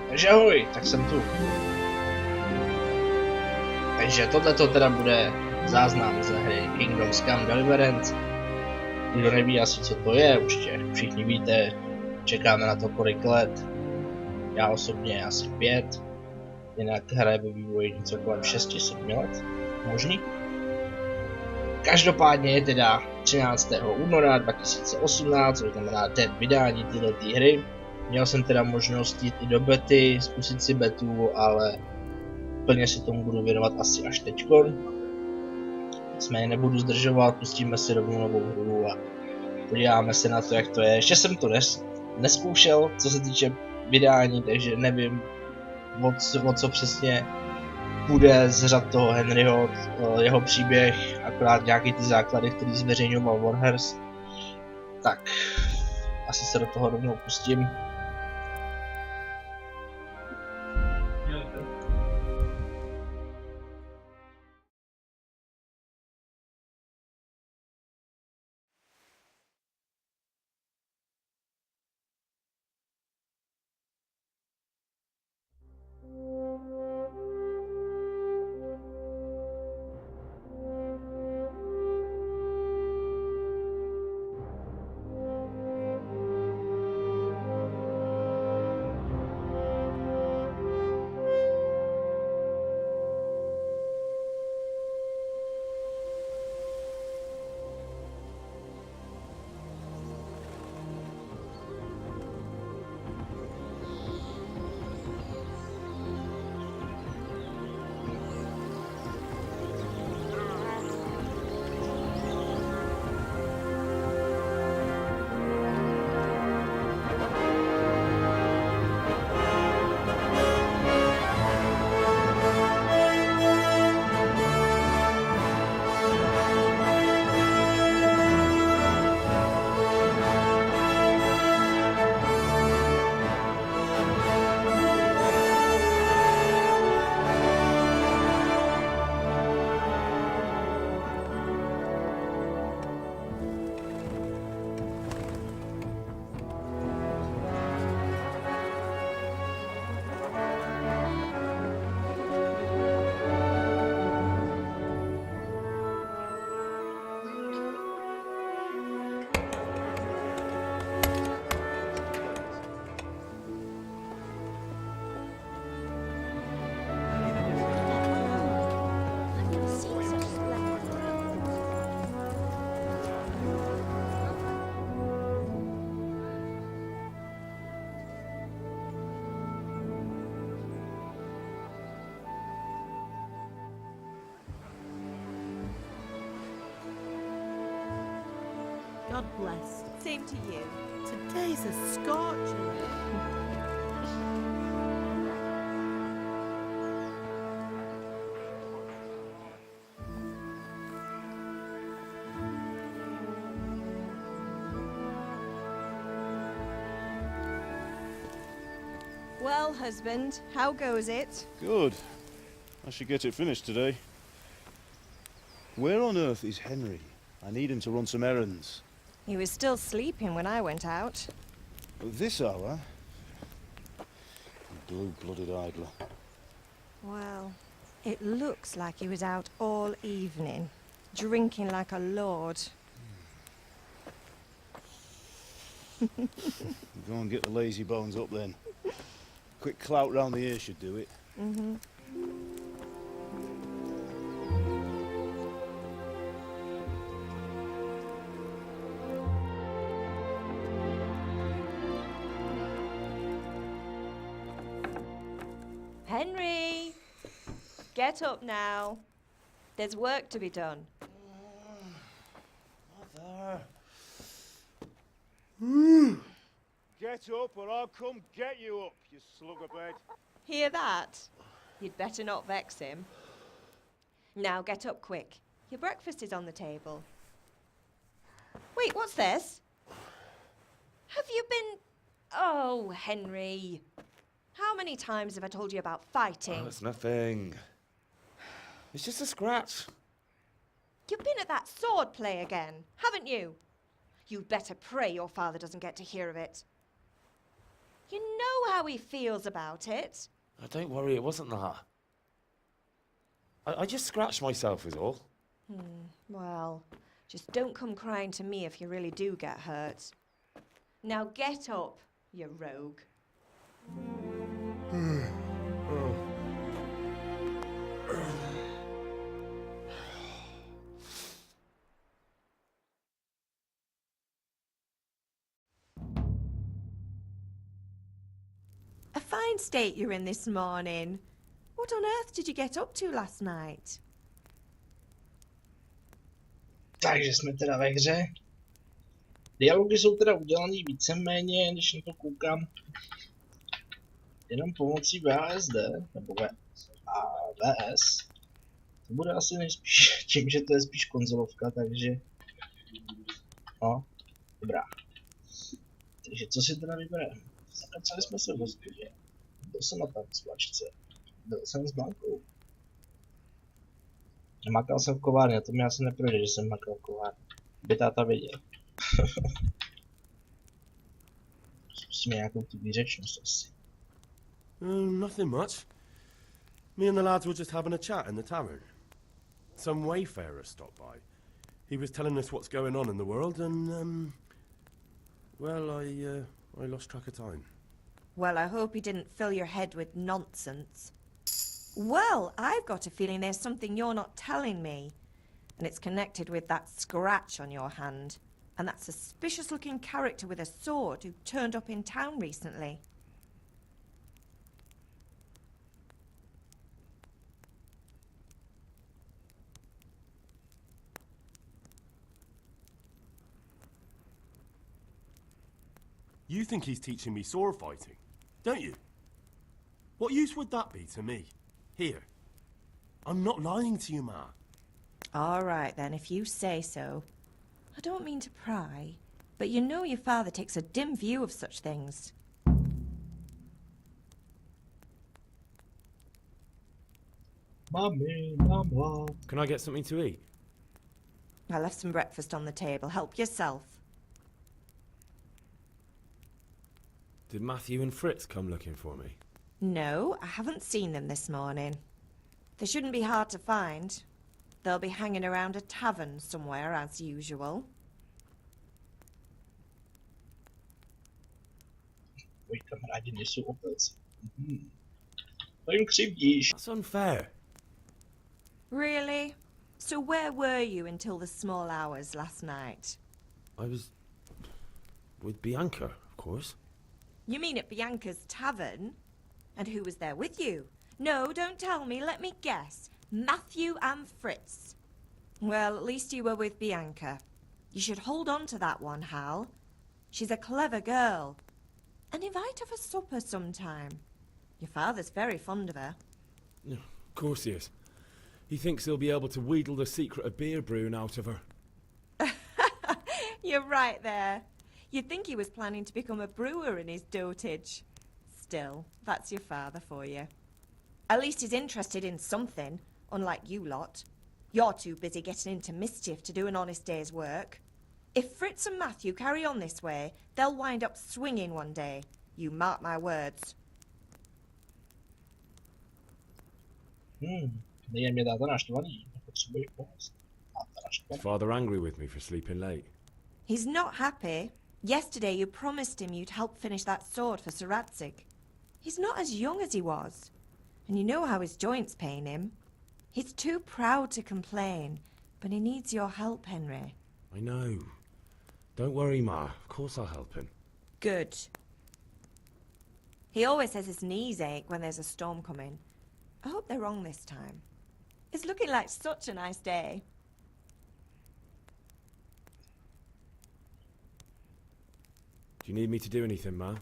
Takže ahoj, tak jsem tu. Takže tohleto teda bude záznam ze hry Kingdoms Come Deliverance. Kdo neví asi co to je, určitě všichni víte, čekáme na to kolik let. Já osobně asi 5, jinak hraje ve vývoji něco kolem 6-7 let, možný. Každopádně je teda 13. února 2018, to znamená den vydání této hry. Měl jsem teda možnost jít i do bety, zkusit si betu, ale plně se tomu budu věnovat asi až teďkon. Nicméně nebudu zdržovat, pustíme si rovnou novou hru a podíváme se na to, jak to je. Ještě jsem to neskoušel, co se týče vydání, takže nevím, o co přesně bude z řad toho Henryho, jeho příběh, akorát nějaký ty základy, který zveřejňoval Warhurst. Tak, asi se do toho rovnou pustím. God bless. Same to you. Today's a scorcher. Well, husband, how goes it? Good. I should get it finished today. Where on earth is Henry? I need him to run some errands. He was still sleeping when I went out. At this hour? Blue-blooded idler. Well, it looks like he was out all evening, drinking like a lord. Go and get the lazy bones up then. Quick clout round the ear should do it. Mm-hmm. Henry! Get up now. There's work to be done. Mother. Get up or I'll come get you up, you slug of bed. Hear that? You'd better not vex him. Now get up quick. Your breakfast is on the table. Wait, what's this? Have you been... Oh, Henry. How many times have I told you about fighting? Oh, it's nothing. It's just a scratch. You've been at that sword play again, haven't you? You'd better pray your father doesn't get to hear of it. You know how he feels about it. Oh, don't worry, it wasn't that. I just scratched myself is all. Well, just don't come crying to me if you really do get hurt. Now get up, you rogue. A fine state you're in this morning. What on earth did you get up to last night? Takže jsme teda ve hře. Dialogy jsou teda udělaný víceméně, když na to koukám, jenom pomocí VSD, nebo VS. To bude asi nejspíš tím, že to je spíš konzolovka, takže... No, dobrá. Takže co si teda vybereme? Zakacali jsme se v hospodě. Byl jsem na tancovačce. Byl jsem s Blankou. Makal jsem v kovárně, to mi asi neprojde, že jsem makal v kovárně. By táta věděl. Zkusíme nějakou tu výřečnost asi. Nothing much. Me and the lads were just having a chat in the tavern. Some wayfarer stopped by. He was telling us what's going on in the world and, well, I lost track of time. Well, I hope he didn't fill your head with nonsense. Well, I've got a feeling there's something you're not telling me. And it's connected with that scratch on your hand. And that suspicious-looking character with a sword who turned up in town recently. You think he's teaching me sword fighting, don't you? What use would that be to me? Here. I'm not lying to you, Ma. All right, then, if you say so. I don't mean to pry, but you know your father takes a dim view of such things. Mummy, Mama. Can I get something to eat? I left some breakfast on the table. Help yourself. Did Matthew and Fritz come looking for me? No, I haven't seen them this morning. They shouldn't be hard to find. They'll be hanging around a tavern somewhere, as usual. Tvoji kamarádi nejsou opilci. To jim křivdíš. That's unfair. Really? So where were you until the small hours last night? I was with Bianca, of course. You mean at Bianca's tavern? And who was there with you? No, don't tell me, let me guess. Matthew and Fritz. Well, at least you were with Bianca. You should hold on to that one, Hal. She's a clever girl. And invite her for supper sometime. Your father's very fond of her. Of course he is. He thinks he'll be able to wheedle the secret of beer brewing out of her. You're right there. You'd think he was planning to become a brewer in his dotage. Still, that's your father for you. At least he's interested in something, unlike you lot. You're too busy getting into mischief to do an honest day's work. If Fritz and Matthew carry on this way, they'll wind up swinging one day. You mark my words. Je mě táta naštvaný. Nepotřebuješ pomoct. Táta Is naštvaný. father angry with me for sleeping late? He's not happy. Yesterday you promised him you'd help finish that sword for Sir Radzig. He's not as young as he was. And you know how his joints pain him. He's too proud to complain, but he needs your help, Henry. I know. Don't worry, Ma. Of course I'll help him. Good. He always says his knees ache when there's a storm coming. I hope they're wrong this time. It's looking like such a nice day. Do you need me to do anything, Ma?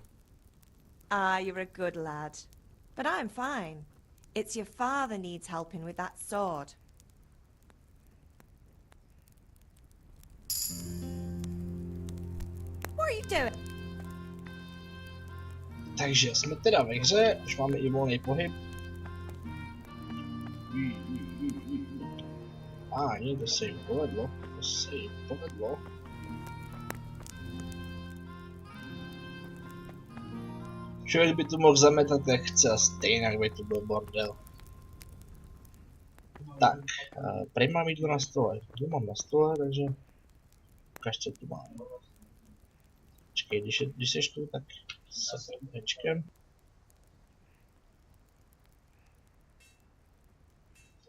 Ah, you're a good lad. But I'm fine. It's your father needs helping with that sword. What are you doing? Takže jsme teda ve hře, už máme i volný pohyb. To se jim povedlo. To se jim povedlo. Člověk by tu mohl zametat jak chce a stejně by to byl bordel. Tak, prý mám jídlo na stole. Tu mám na stole, takže ukaž, co tu mám. Počkej, když seš tu, tak se pečkem.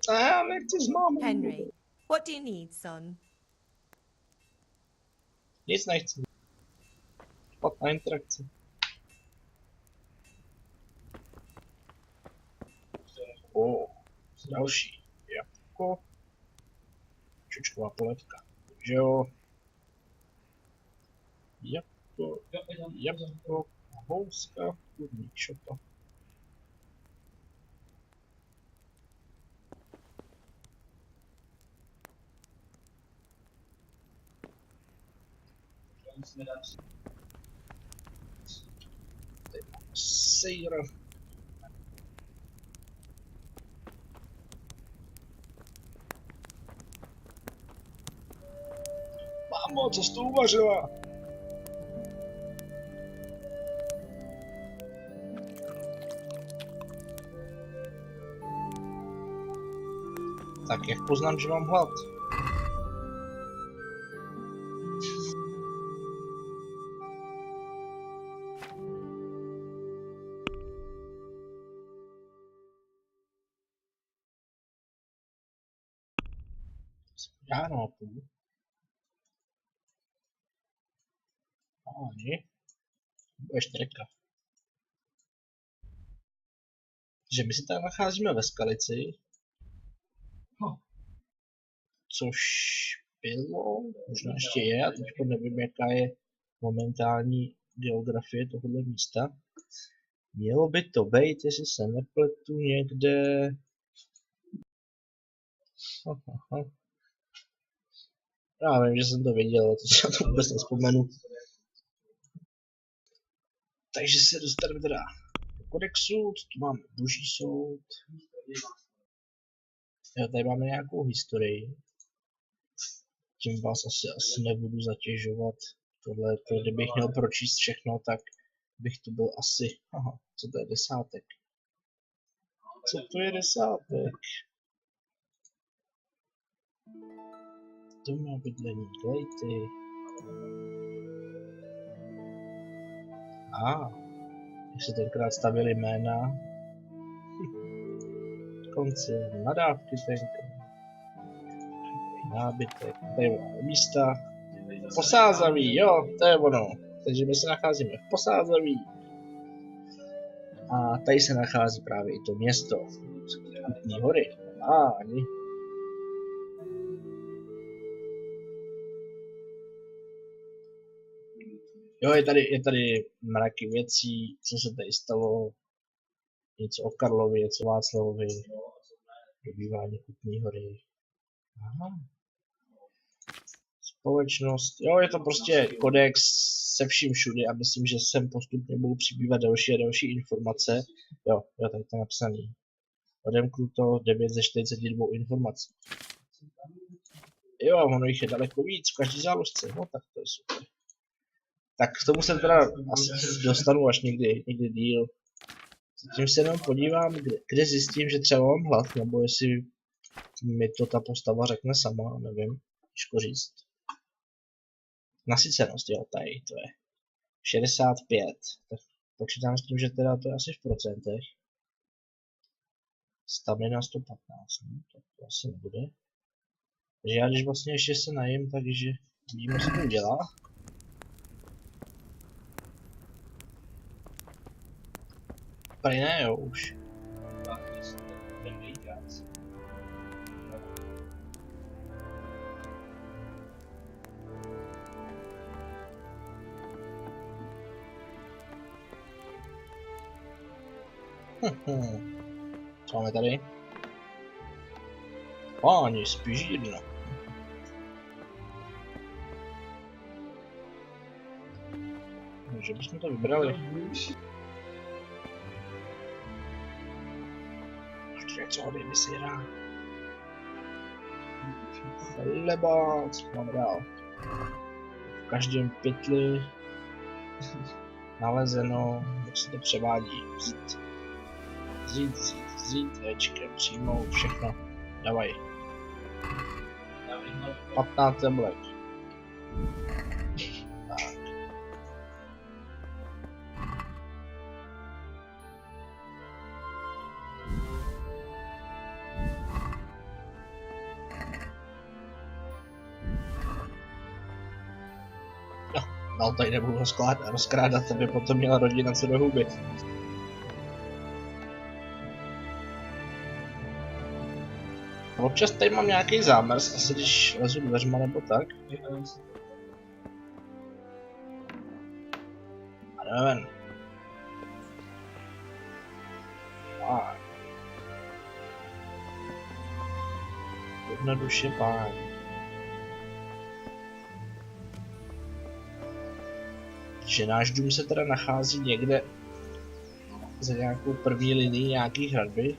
A já nechci s mámou. Henry, what do you need, son? Nic nechci. Špatná interakce. Další jabko. Čočková polévka. Takže jo. Jabko, houska, kurník šopa. Tady máme sejra. Mámo, co jsi tu uvařila? Tak jak poznám, že mám hlad? Ráno a půl. Ani. Bude štreka. Že my se tady nacházíme ve Skalici. Což bylo, možná ještě je, a teď nevím, jaká je momentální geografie tohoto místa. Mělo by to být, jestli se nepletu, někde... Já vím, že jsem to viděl, to si to vůbec nevzpomenu. Takže se dostaneme teda do kodexu, tu máme boží soud. Jo, tady máme nějakou historii. Tím vás asi nebudu zatěžovat. Tohle, kdybych měl pročíst všechno, tak bych to byl asi... Aha, co to je desátek? Co to je desátek? To má bydlení, klejty. Jak se tenkrát stavili jména. Konci, nadávky tenkrát. Nábytek, tady máme místa. Posázaví, jo, to je ono. Takže my se nacházíme v Posázaví. A tady se nachází právě i to město. Kutní hory. Ani. Jo, je tady mraky věcí, co se tady stalo. Něco o Karlovi, něco o Václavovi. Dobývání Kutní hory. Aha. Společnost, jo, je to prostě kodex se vším všudy a myslím, že sem postupně budou přibývat další a další informace. Jo, tady to napsaný. Odemknuto 9 ze 42 informací. Jo, ono jich je daleko víc v každý záložce, no tak to je super. Tak k tomu se teda asi dostanu až někdy díl. Zatím se jenom podívám, kde zjistím, že třeba mám hlad, nebo jestli mi to ta postava řekne sama, nevím, těžko říct. Nasycenost, jo, tady to je 65, tak počítám s tím, že teda to je asi v procentech. Stamina 115, no, tak to asi nebude. Takže já když vlastně ještě se najím, takže vidíme, co to udělá. Tady ne, jo, už. Co máme tady? Páni, spižírna. Takže bychom to vybrali. Co hodně vysírá. Chleba, co máme dál? V každém pytli. Nalezeno, jak se to převádí. Vzít, Ečkem, přijmout, všechno. Davaj. 15 jablek. Tak. No, tady nebudu rozkrádat, aby potom měla rodina co do huby. Občas tady mám nějaký zámrz, asi když lezu dveřma nebo tak. A jdeme ven. Tak. Jednoduše pán. Že náš dům se teda nachází někde za nějakou první linií nějaký hradby.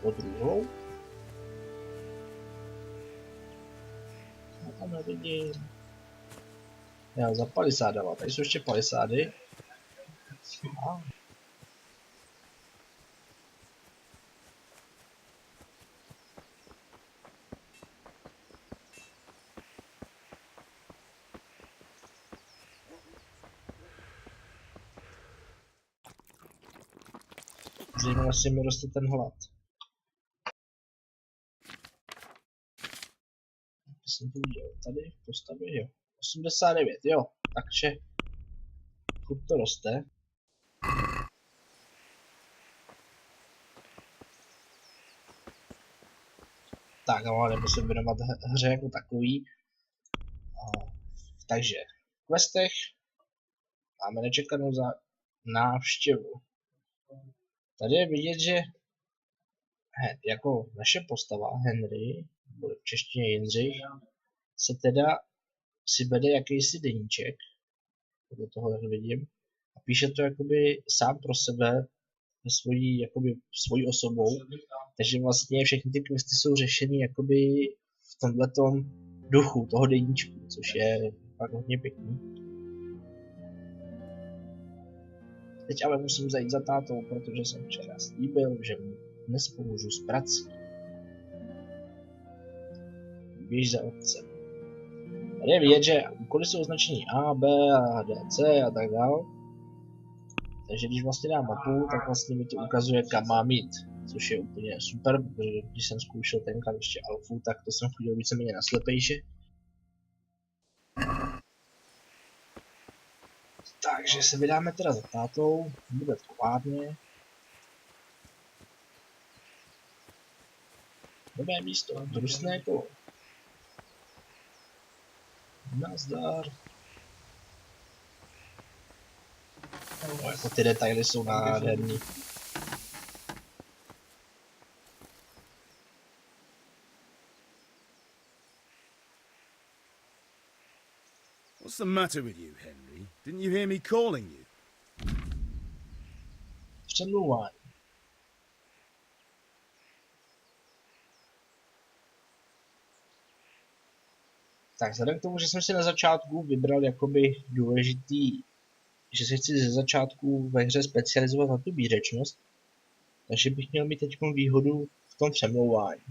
Po druhou. Já tam nevidím. Já za 50 dává, tady jsou ještě 50. Zajímavé, jestli mi roste ten hlad. Jsem to viděl tady v postavě, jo. 89, jo. Takže furt to roste. Tak, ale nebo se věnovat hře jako takový. Takže v questech máme nečekanou za návštěvu. Tady je vidět, že jako naše postava Henry, nebo v češtině Jindřich, se teda si vede jakýsi deníček, podle toho jak vidím, a píše to jakoby sám pro sebe svojí osobou, takže vlastně všechny ty questy jsou řešeny jakoby v tomhletom duchu toho deníčku, což je fakt hodně pěkný. Teď ale musím zajít za tátou, protože jsem včera slíbil, že mu dnes pomůžu s prací. Běž za otcem. Tady je vidět, že úkoly jsou označení A, B a D, C a tak dále. Takže když vlastně dám mapu, tak vlastně mi to ukazuje, kam mám jít. Což je úplně super, protože když jsem zkoušel tenkrát ještě alfu, tak to jsem chodil víceméně na slepejše. Takže se vydáme teda za tátou, bude v kovárně. Nové místo, brusné kolo. Nazdar. No, jako ty detaily jsou nádherný. What's the matter with you, Henry? Didn't you hear me calling you? Přemlouvání. Tak vzhledem k tomu, že jsem si na začátku vybral jakoby důležitý, že se chci ze začátku ve hře specializovat na tu výřečnost, takže bych měl mít teď výhodu v tom přemlouvání.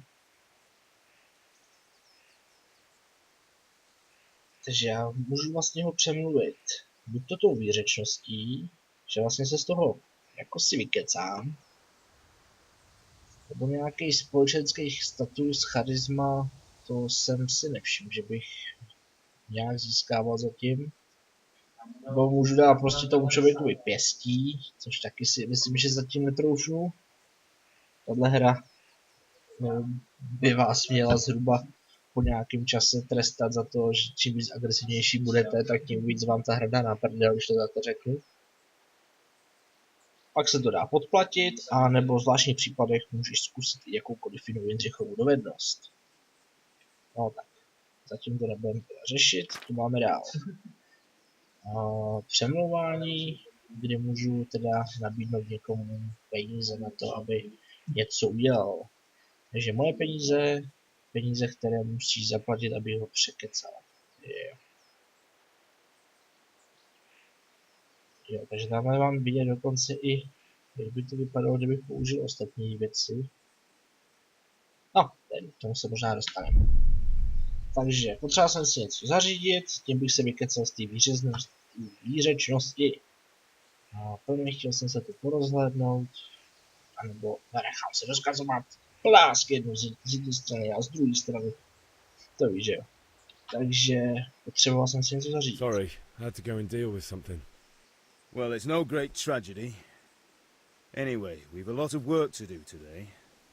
Takže já můžu vlastně ho přemluvit buď to tou výřečností, že vlastně se z toho jako si vykecám, nebo nějaký společenský status, charisma, to jsem si nevšiml, že bych nějak získával zatím. Nebo můžu dát prostě tomu člověkovi pěstí, což taky si myslím, že zatím netroufnu. Tahle hra by vás měla zhruba po nějakém čase trestat za to, že čím víc agresivnější budete, tak tím víc vám ta hra dá na prdel, když to takto řeknu. Pak se to dá podplatit, a nebo v zvláštních případech můžeš zkusit i jakoukoliv jinou Jindřichovu dovednost. No tak, zatím to nebudeme řešit, tu máme dál. Přemlouvání, kdy můžu teda nabídnout někomu peníze na to, aby něco udělal. Takže moje peníze, které musí zaplatit, aby ho překecal. Jo, takže tam mám vidět dokonce i, jak by to vypadalo, kdybych použil ostatní věci. No, k tomu se možná dostaneme. Takže potřeboval jsem si něco zařídit, tím bych se vykecal z té výřečnosti. A prvně chtěl jsem se tu porozhlédnout, anebo nenechám se rozkazovat plásk jednu z jedné strany a z druhé strany. To víš, že jo. Takže potřeboval jsem si něco zařídit. Sorry, I had to go and deal with something. Well, it's no great tragedy. Anyway, we've a lot of work to do today.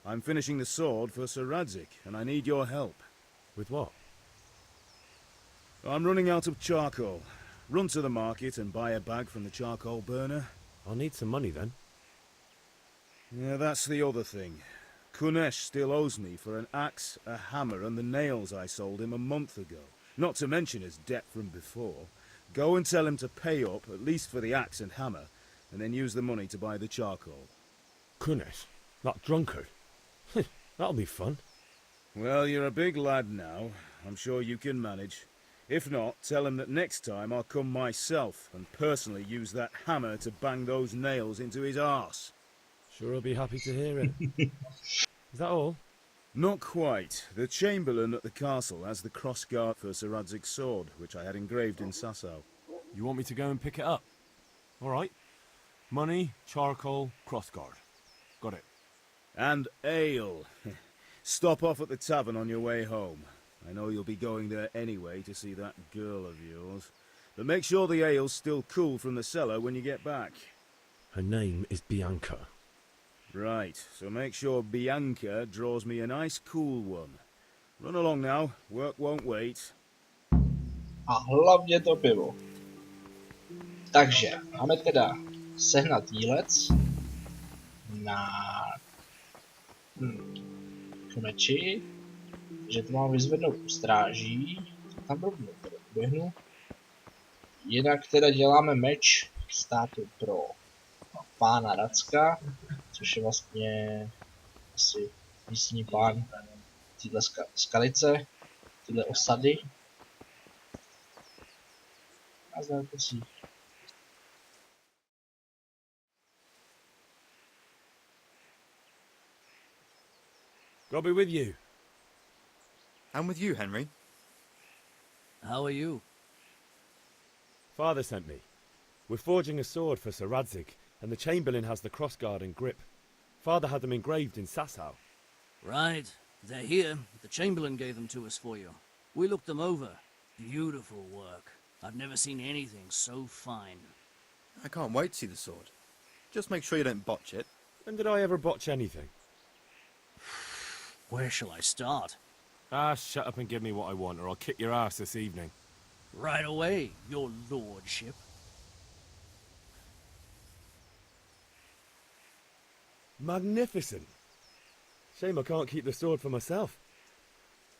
I'm finishing the sword for Sir Radzig, and I need your help. With what? I'm running out of charcoal. Run to the market and buy a bag from the charcoal burner. I'll need some money then. Yeah, that's the other thing. Kunesh still owes me for an axe, a hammer, and the nails I sold him a month ago. Not to mention his debt from before. Go and tell him to pay up, at least for the axe and hammer, and then use the money to buy the charcoal. Kunesh? That drunkard? That'll be fun. Well, you're a big lad now. I'm sure you can manage. If not, tell him that next time I'll come myself and personally use that hammer to bang those nails into his arse. Sure I'll be happy to hear it. Is that all? Not quite. The Chamberlain at the castle has the crossguard for Sir Radzig's sword, which I had engraved in Sasau. You want me to go and pick it up? All right. Money, charcoal, crossguard. Got it. And ale. Stop off at the tavern on your way home. I know you'll be going there anyway to see that girl of yours. But make sure the ale's still cool from the cellar when you get back. Her name is Bianca. Right, so make sure Bianca draws me a nice cool one. Run along now, work won't wait. A hlavně to pivo. Takže máme teda sehnat jílec na meči, že to mám vyzvednout u stráží, tam rovnou teda uběhnu. Jinak teda děláme meč státu pro pána Racka, což je vlastně asi místní pán téhle skalice, téhle osady. A prosím. I'll be with you. I'm with you, Henry. How are you? Father sent me. We're forging a sword for Sir Radzig, and the Chamberlain has the crossguard and grip. Father had them engraved in Sasau. Right. They're here. The Chamberlain gave them to us for you. We looked them over. Beautiful work. I've never seen anything so fine. I can't wait to see the sword. Just make sure you don't botch it. When did I ever botch anything? Where shall I start? Ah, shut up and give me what I want, or I'll kick your ass this evening. Right away, your lordship. Magnificent. Shame I can't keep the sword for myself.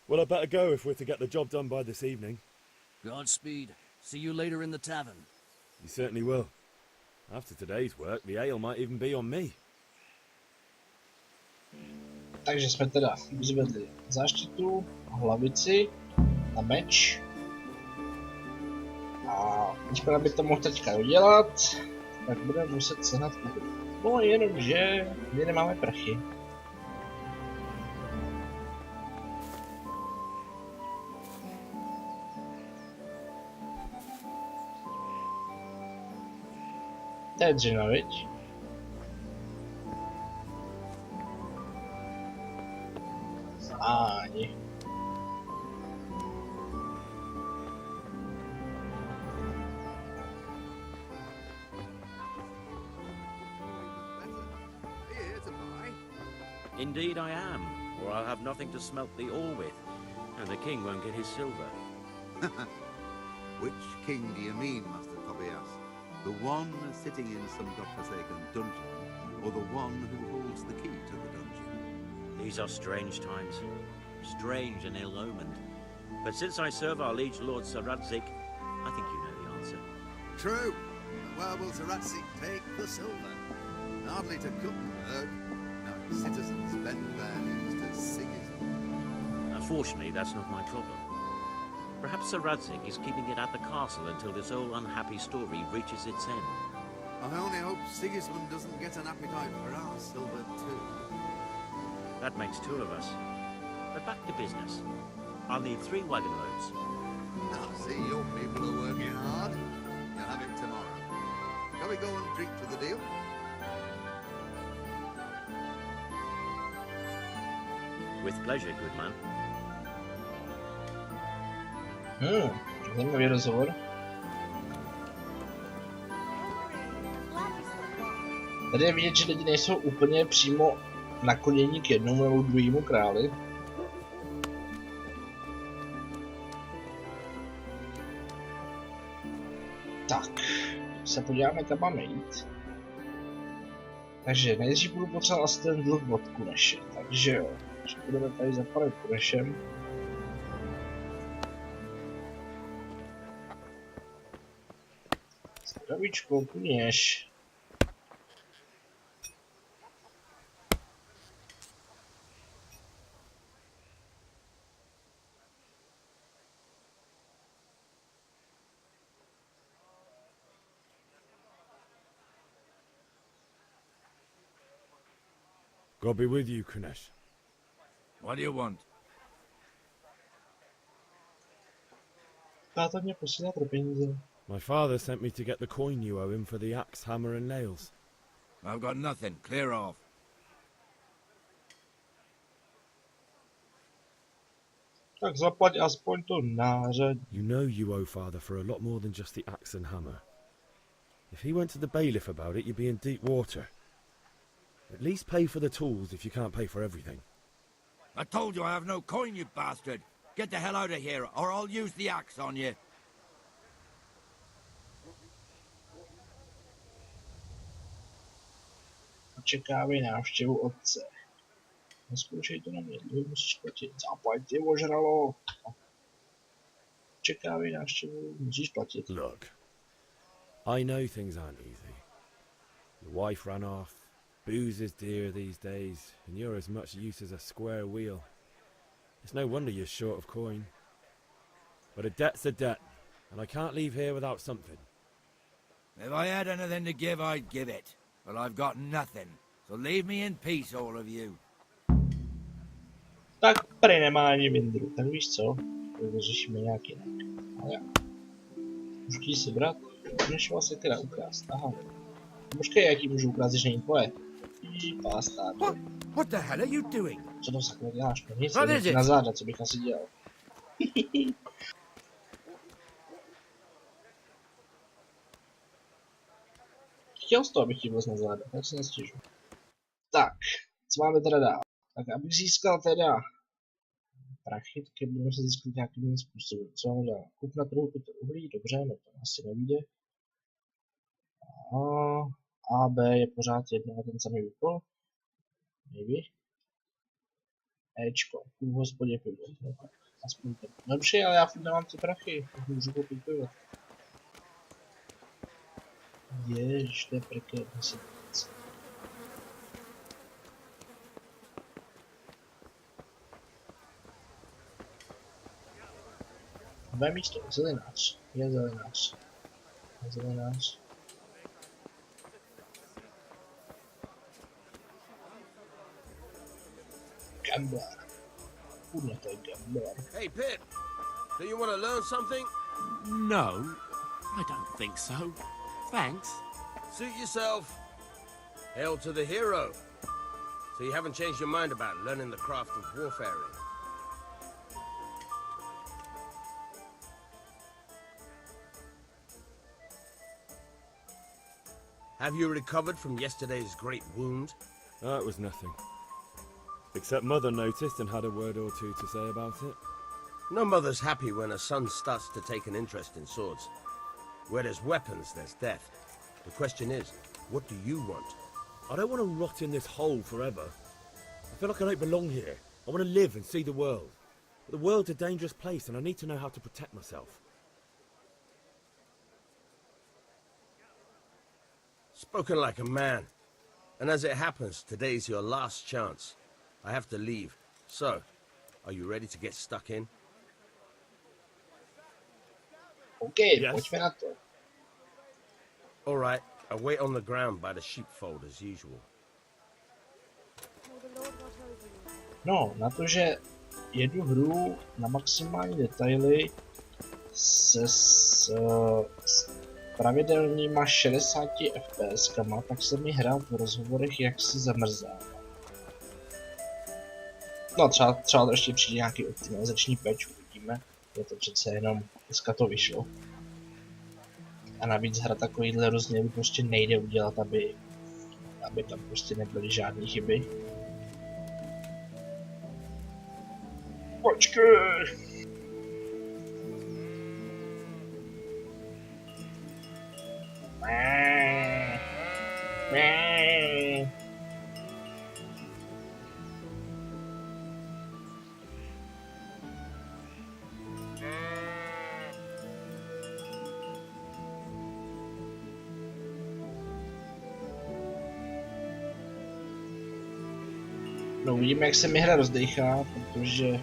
Well, I'd better go if we're to get the job done by this evening. Godspeed. See you later in the tavern. You certainly will. After today's work, the ale might even be on me. Takže jsme teda vyzvedli záštitu, hlavici a meč. A když by to mohl teďka dodělat, tak budeme muset sehnat kuchyň. No jenomže my nemáme prachy. To je dřina, viď? Ani. Indeed I am, or I'll have nothing to smelt the ore with, and the king won't get his silver. Which king do you mean, Master Tobias? The one sitting in some godforsaken dungeon, or the one who holds the key to the dungeon? These are strange times, strange and ill-omened. But since I serve our liege lord Sir Radzig, I think you know the answer. True, but where will Sir Radzig take the silver? Hardly to Kuttenberg. No, citizens bend their knees to Sigismund. Unfortunately, that's not my problem. Perhaps Sir Radzig is keeping it at the castle until this old unhappy story reaches its end. I only hope Sigismund doesn't get an appetite for our silver too. That makes 2 of us. But back to business. I'll need 3 wagon loads. Now see, your people are working hard. You'll have it tomorrow. Shall we go and drink to the deal? With pleasure, good man. Zajímavý rozhovor. Tady je vidět, že lidi nejsou úplně přímo naklonění k jednomu nebo druhému králi. Tak, se podíváme, kam máme jít. Takže nejdřív budu potřebovat asi ten dluh od Kuneše, takže jo. Takže budeme tady za panem Kunešem. Zdravíčko, Kuneš. God be with you, Kunesh. What do you want? Táta mě posílá pro peníze. My father sent me to get the coin you owe him for the axe, hammer and nails. I've got nothing. Clear off. Tak zaplať aspoň to nářadí. You know you owe father for a lot more than just the axe and hammer. If he went to the bailiff about it, you'd be in deep water. At least pay for the tools if you can't pay for everything. I told you I have no coin, you bastard. Get the hell out of here, or I'll use the axe on you. Očekávej návštěvu otce. Neskoušej to na mě, dluhy musíš platit. Zaplať, ty ožralo. Očekávej návštěvu, musíš platit. Look, I know things aren't easy. Your wife ran off, booze is dear these days, and you're as much use as a square wheel. It's no wonder you're short of coin. But a debt's a debt, and I can't leave here without something. If I had anything to give, I'd give it. But I've got nothing. So leave me in peace, all of you. Tak prý nemá ani mindru, tak víš co? To vyřešíme nějak jinak. Ale jak? Můžu ti si brát? Než vás se teda ukrást, aha. Počkej, jak ji můžu ukrást, když není tvoje. Pástáko. What the hell are you doing? Co to sakra děláš? No nic, What is it? na záda, co bych asi dělal. Chtěl jsi to, abych ti vlez na záda, tak si nestěžu. Tak, co máme teda dál? Tak abych získal teda prachy, tak je budeme se získat nějakým jiným způsobem. Co máme dál? Kup na trhu Petr uhlí, dobře, no to asi nevíde. A B je pořád jedno a ten samý úkol. Maybe. Ečko, v hospodě pivo. No tak, aspoň to. Dobře, ale já furt nemám ty prachy, tak můžu koupit pivo. Ježiš, to je prekérní situace. Dvé místo, zelenář. Je zelenář. Je zelenář. Gambler. Kurna, to je gambler. Hey, Pip. Do you want to learn something? No, I don't think so. Thanks. Suit yourself. Hail to the hero. So you haven't changed your mind about learning the craft of warfaring? Have you recovered from yesterday's great wound? That was nothing. Except Mother noticed and had a word or two to say about it. No mother's happy when a son starts to take an interest in swords. Where there's weapons, there's death. The question is, what do you want? I don't want to rot in this hole forever. I feel like I don't belong here. I want to live and see the world. But the world's a dangerous place and I need to know how to protect myself. Spoken like a man. And as it happens, today's your last chance. I have to leave. So, are you ready to get stuck in? Okay, yes. Pojďme na to. All right. I wait on the ground by the sheepfold as usual. No, na to, že jedu hru na maximální detaily s pravidelnýma 60 fps-kama, tak se mi hrát v rozhovorech jaksi zamrzá. No třeba to ještě přijde nějaký optimalizační patch, uvidíme. Je to přece jenom, dneska to vyšlo. A navíc hra takovýhle rozměru prostě nejde udělat, aby tam prostě nebyly žádné chyby. Počkej! No uvidíme, jak se mi hra rozdechá, protože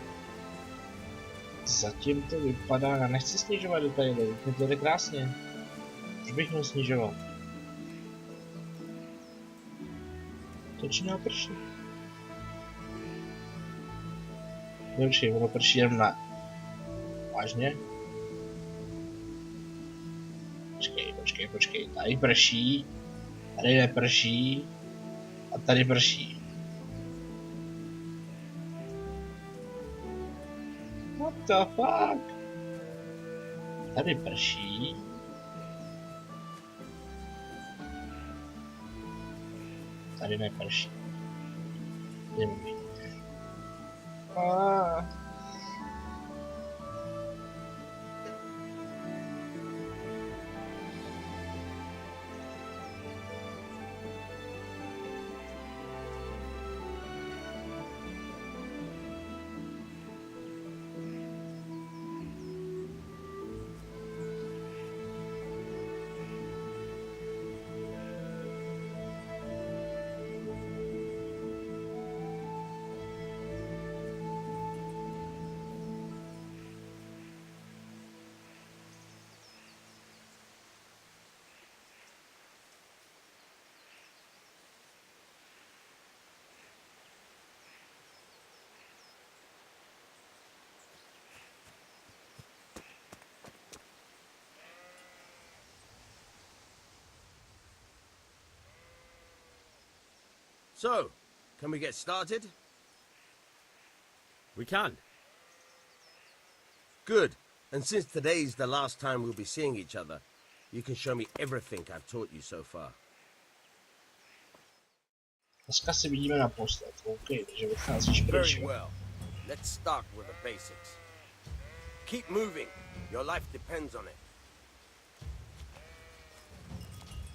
zatím to vypadá, já nechci snižovat detaily, to jde krásně. Už bych měl snižovat. Začíná pršet. Počkej, ono prší jenom na... Vážně? Počkej, tady prší, tady neprší a tady prší. What the fuck? Tady prší. Tady neprší. So, can we get started? We can. Good. And since today's the last time we'll be seeing each other, you can show me everything I've taught you so far. Dneska si vidíme naposled, OK, takže vycházíš pryč. Very well. Let's start with the basics. Keep moving. Your life depends on it.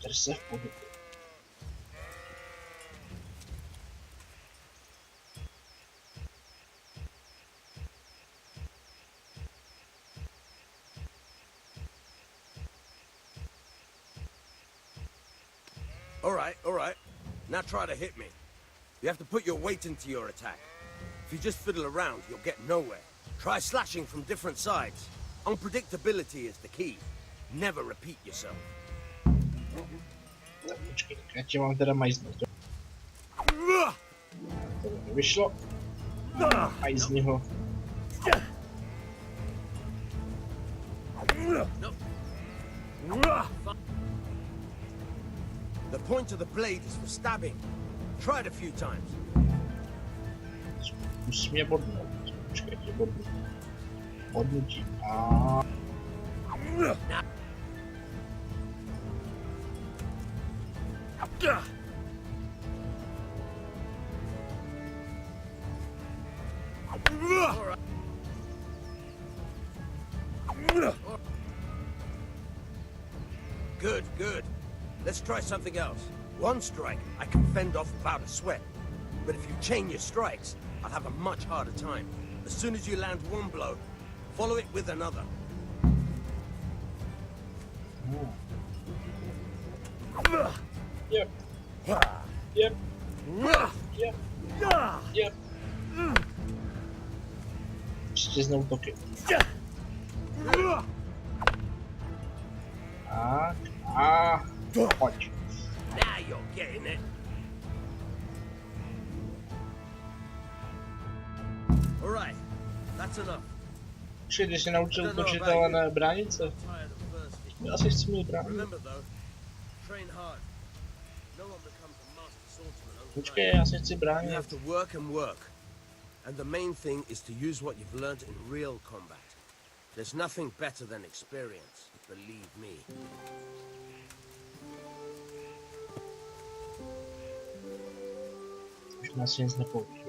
Drž se v pohybu. All right. Now try to hit me. You have to put your weight into your attack. If you just fiddle around, you'll get nowhere. Try slashing from different sides. Unpredictability is the key. Never repeat yourself. Počkej, já tě mám teda majznout. To nevyšlo. Majzni ho. The point of the blade is for stabbing. Try it a few times. Zkus mě bodnout. Počkej, tě bodnu. Bodnutí. Good. Let's try something else. One strike, I can fend off without a sweat. But if you chain your strikes, I'll have a much harder time. As soon as you land one blow, follow it with another. Yep. Ještě znovu toky. Tak. Pojď. You're getting it. All right, that's enough. Když jsi naučil útočit, ale ne bránit se. Já si chci mít bránit. Počkej, já si chci bránit. You have to work and work. And the main thing is to use what you've learned in real combat. There's nothing better than experience, believe me. Už nás nic nepoučí.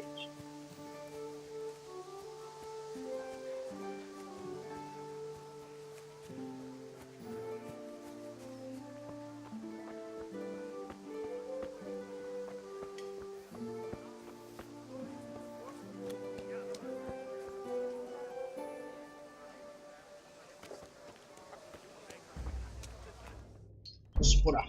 Hospoda.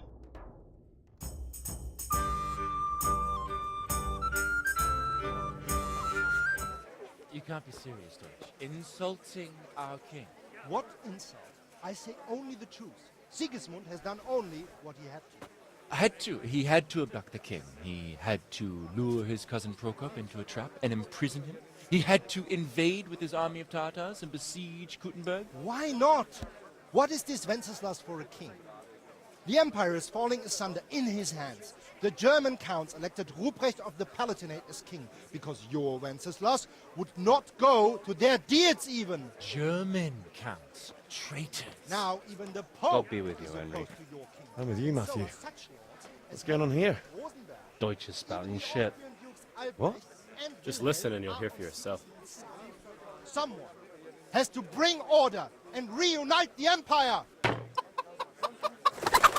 You can't be serious, Deutsch. Insulting our king. What insult? I say only the truth. Sigismund has done only what he had to. He had to abduct the king. He had to lure his cousin Prokop into a trap and imprison him. He had to invade with his army of Tatars and besiege Kuttenberg. Why not? What is this Wenceslas for a king? The empire is falling asunder in his hands. The German counts elected Ruprecht of the Palatinate as king because your Wenceslas would not go to their deeds even. German counts, traitors. Now even the Pope God be with you, is Henry. opposed to your king. I'm with you, Matthew. So such lords What's as going on here? Rosenberg, Deutsch is spouting shit. What? Just listen and you'll hear for yourself. Someone has to bring order and reunite the empire.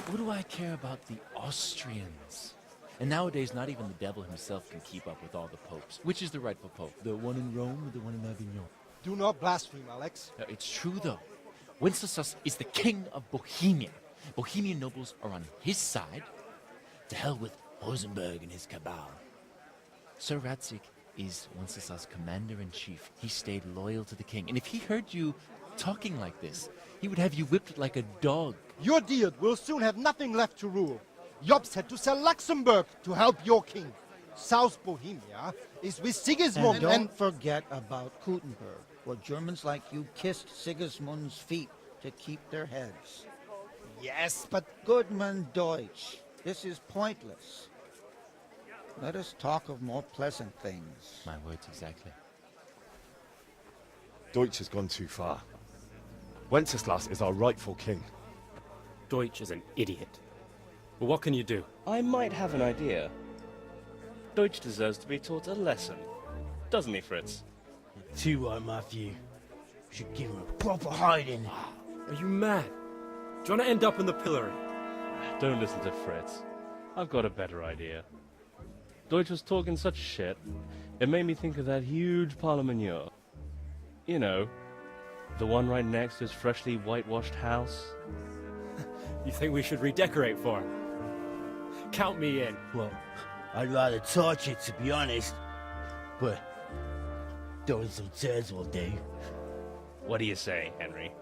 What do I care about the Austrians? And nowadays, not even the devil himself can keep up with all the popes. Which is the rightful pope? The one in Rome or the one in Avignon? Do not blaspheme, Alex. It's true, though. Wenceslas is the king of Bohemia. Bohemian nobles are on his side. To hell with Rosenberg and his cabal. Sir Radzik is Wenceslas' commander-in-chief. He stayed loyal to the king. And if he heard you talking like this, he would have you whipped like a dog. Your Diet will soon have nothing left to rule. Jobst had to sell Luxembourg to help your king. South Bohemia is with Sigismund and don't forget about Kuttenberg, where Germans like you kissed Sigismund's feet to keep their heads. Yes, but... Goodman Deutsch, this is pointless. Let us talk of more pleasant things. My words exactly. Deutsch has gone too far. Wenceslas is our rightful king. Deutsch is an idiot. But what can you do? I might have an idea. Deutsch deserves to be taught a lesson. Doesn't he, Fritz? Too right, Matthew. Should give him a proper hiding. Are you mad? Do you want to end up in the pillory? Don't listen to Fritz. I've got a better idea. Deutsch was talking such shit, it made me think of that huge parliament. You know, the one right next to his freshly whitewashed house. You think we should redecorate for him? Count me in. Well, I'd rather torch it, to be honest. But throwing some tears will do. What do you say, Henry?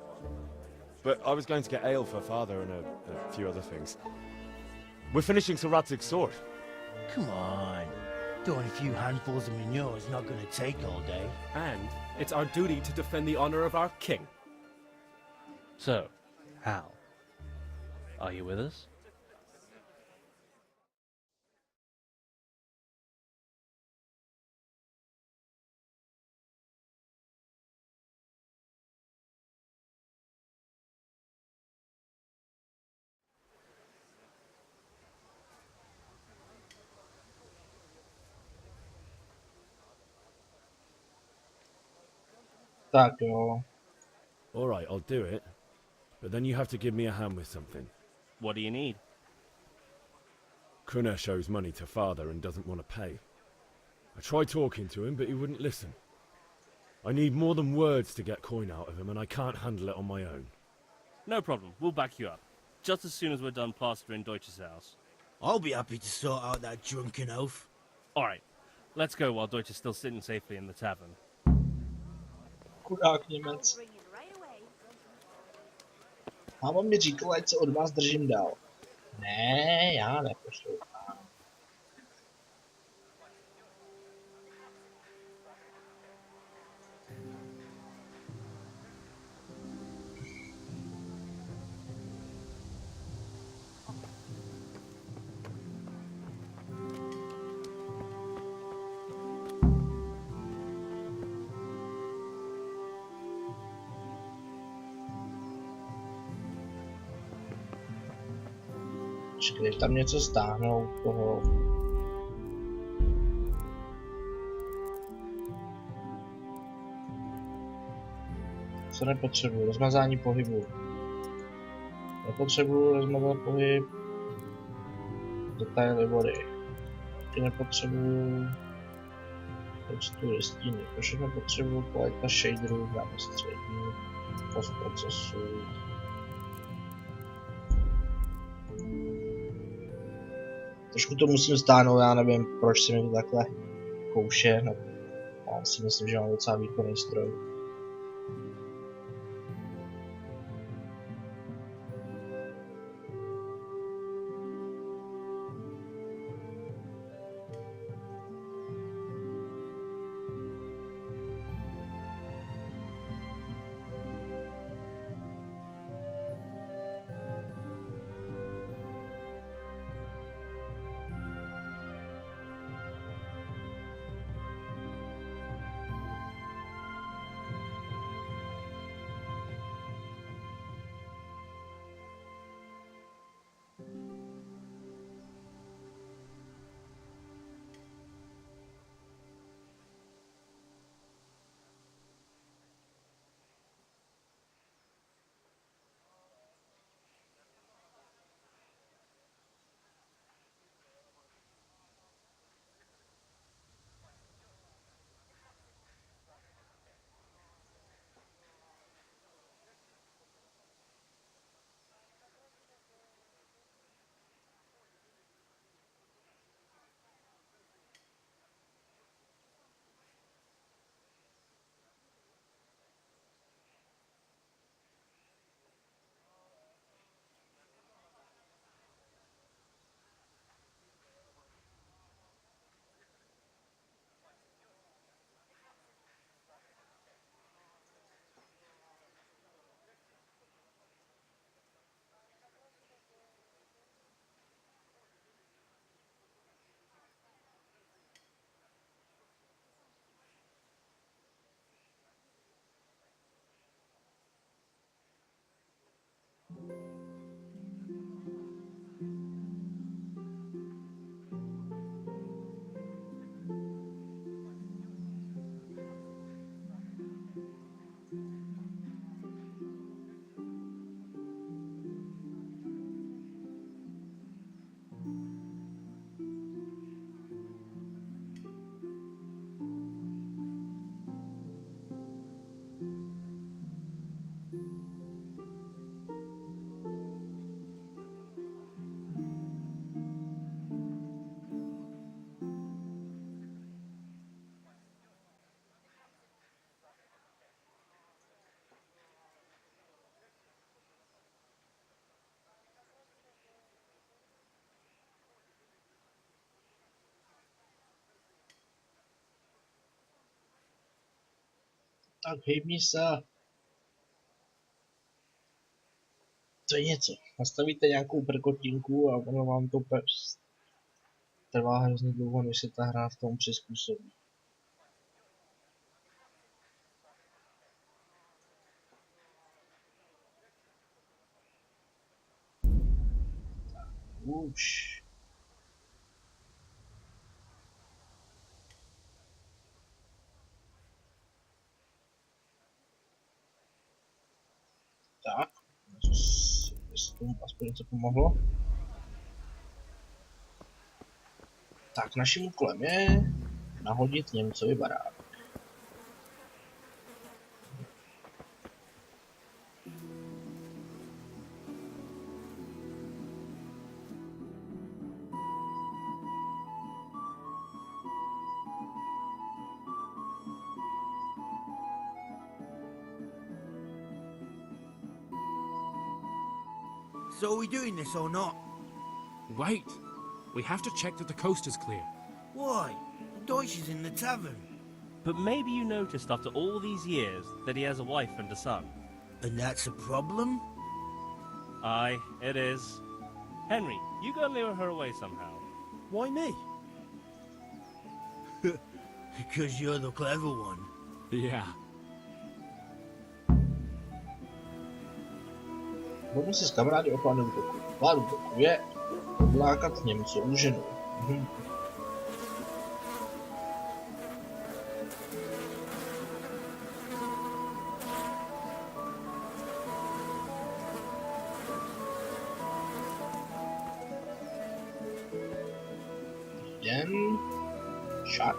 But I was going to get ale for father and a few other things. We're finishing Sir Radzig's sword. Come on. Throwing a few handfuls of manure is not going to take all day. And it's our duty to defend the honor of our king. So, Hal, are you with us? Tak jo. Alright, I'll do it. But then you have to give me a hand with something. What do you need? Kunesh owes money to father and doesn't want to pay. I tried talking to him, but he wouldn't listen. I need more than words to get coin out of him, and I can't handle it on my own. No problem, we'll back you up. Just as soon as we're done plastering Deutsch's house. I'll be happy to sort out that drunken oaf. Alright, let's go while Deutsch is still sitting safely in the tavern. Chudák Němec. Máma mi říkala, ať se od vás držím dál. Ne, já neposlouchám. Počkej, tam něco stáhnout toho. Co nepotřebuji? Rozmazání pohybu. Nepotřebuji rozmazat pohyb. Detaily vody. Taky nepotřebuji počtu listíny. To všechno potřebuji kvalita shaderů na střední postprocesu. Trošku to musím stáhnout, já nevím, proč se mi to takhle kouše. No, já si myslím, že mám docela výkonný stroj. Tak hejbni se. To je něco. Nastavíte nějakou prkotinku a ono vám to trvá hrozně dlouho, než se ta hra v tom přizpůsobí. Už. Tak, jestli tomu aspoň něco pomohlo. Tak naším úkolem je nahodit Němcovi barák. So are we doing this or not? Wait. We have to check that the coast is clear. Why? Deutsch is in the tavern. But maybe you noticed after all these years that he has a wife and a son. And that's a problem? Aye, it is. Henry, you go and lure her away somehow. Why me? Because you're the clever one. Yeah. Bohu si s kamarády o plánu útoku. Plán útoku je odlákat Němcovou ženu. Den šák.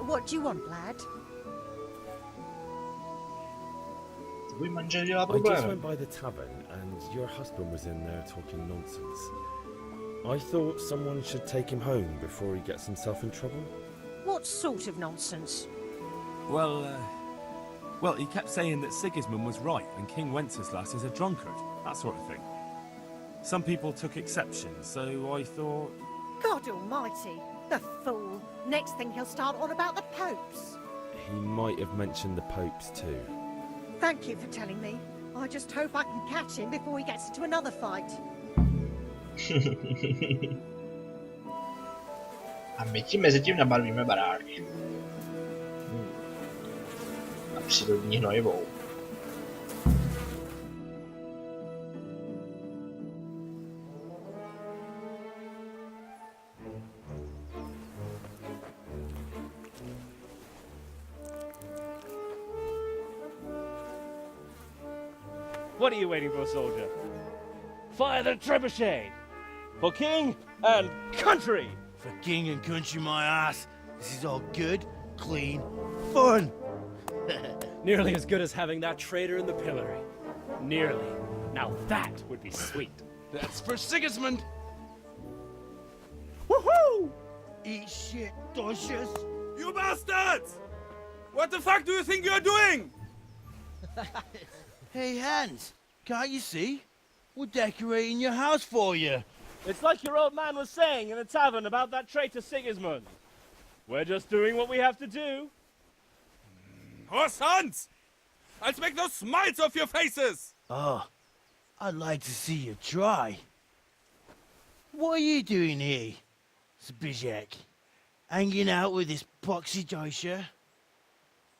What do you want, lad? Tvůj manžel dělá I just problémy. went by the tavern and your husband was in there talking nonsense. I thought someone should take him home before he gets himself in trouble. What sort of nonsense? Well, he kept saying that Sigismund was right and King Wenceslas is a drunkard, that sort of thing. Some people took exception, so I thought... God almighty, the fool. Next thing he'll start on about the popes. He might have mentioned the popes too. Thank you for telling me. I just hope I can catch him before he gets into another fight. A my ti mezi tím nabarvíme barák. A přírodní hnojivou. What are you waiting for, soldier? Fire the trebuchet! For king and country! For king and country, my ass. This is all good, clean, fun. Nearly as good as having that traitor in the pillory. Nearly. Now that would be sweet. That's for Sigismund! Woohoo! Eat shit, Deutsches. You bastards! What the fuck do you think you're doing? Hey, Hans, can't you see? We're decorating your house for you. It's like your old man was saying in the tavern about that traitor Sigismund. We're just doing what we have to do. Oh, sons! I'll make those smiles off your faces! Oh, I'd like to see you try. What are you doing here, Zbigniew? Hanging out with this poxy Deutscher?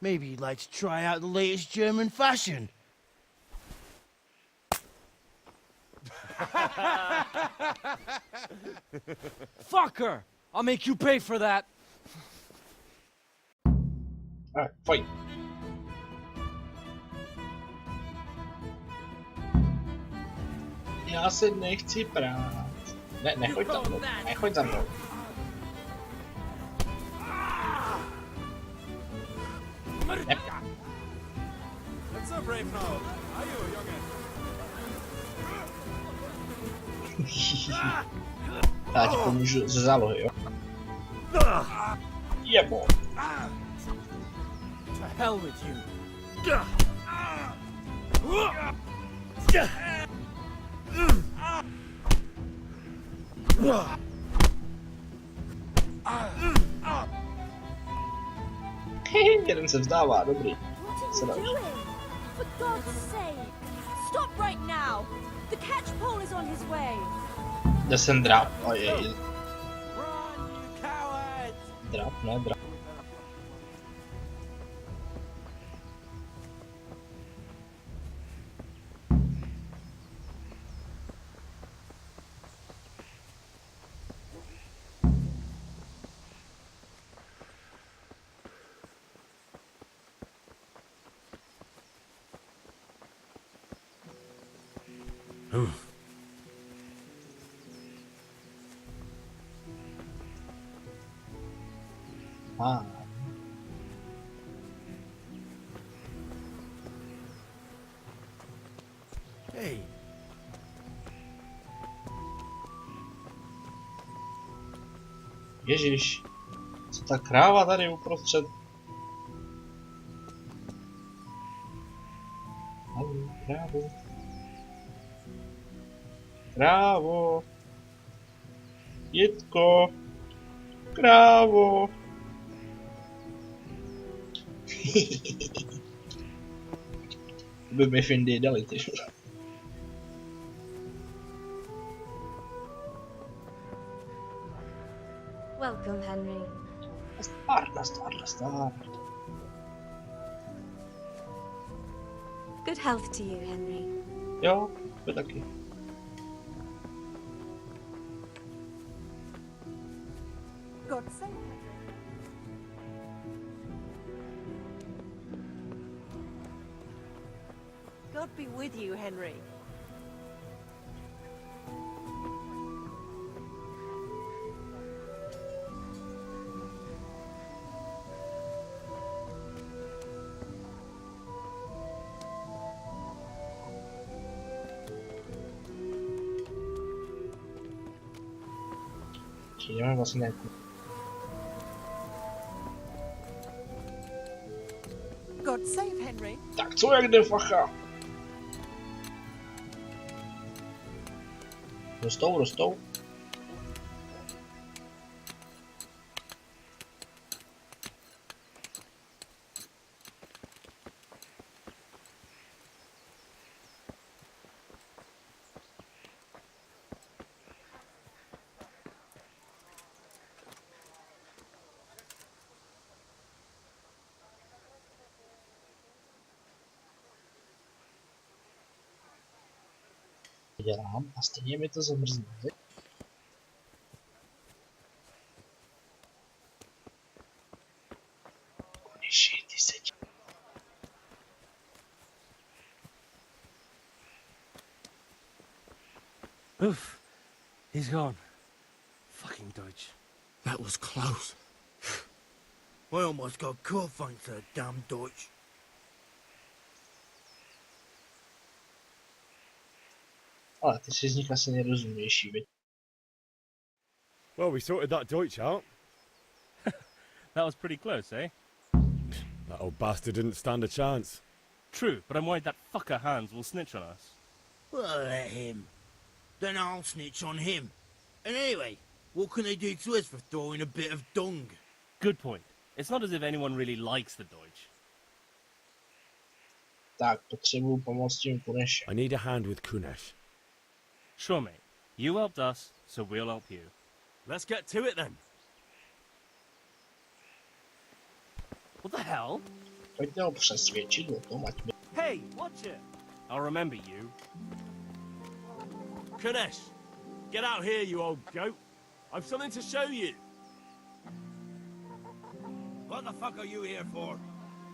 Maybe you'd like to try out the latest German fashion. Fucker! I'll make you pay for that. Alright, fight. Já se nechci prát. Ne, nechoď tam mnou. Nechoď za mnou. Ne. That's so brave now. Are you, youngin? Já ti pomůžu ze zálohy, jo? Jebo. To hell with you. Jeden se vzdává, dobrý. Se What are you doing? For God's sake! Stop right now! The catch pole is on his way! Jde sem dráp, ojej. Dráp, ne dráp. Hey. Ježiš. Co ta kráva tady uprostřed? Malou krávu. Krávo. Jitko. Krávo. By mi Findy dali, ty. Welcome, Henry. Nazdar. Good health to you, Henry. Jo, to taky. God save Henry. God be with you, Henry. Jdeme vlastně nějakou. God save Henry. Tak co, jak jde facha? Rostou. Dělám a stejně mi to zamrzne. Konečně ty se Oof. He's gone. Fucking Deutsch. That was close. I almost got caught thanks to damn Deutsch. Ale ty si z nich asi nerozumnější, viď? Well, we sorted that Deutsch out. That was pretty close, eh? That old bastard didn't stand a chance. True, but I'm worried that fucker Hans will snitch on us. Well, let him. Then I'll snitch on him. And anyway, what can they do to us for throwing a bit of dung? Good point. It's not as if anyone really likes the Deutsch. Tak, potřebuju pomoct tím Kunešem. I need a hand with Kunesh. Sure, mate. You helped us, so we'll help you. Let's get to it then. What the hell? Pojďte ho přesvědčit o tom, ať mi... Hey, watch it! I'll remember you. Kunesh, get out here, you old goat. I've something to show you. What the fuck are you here for?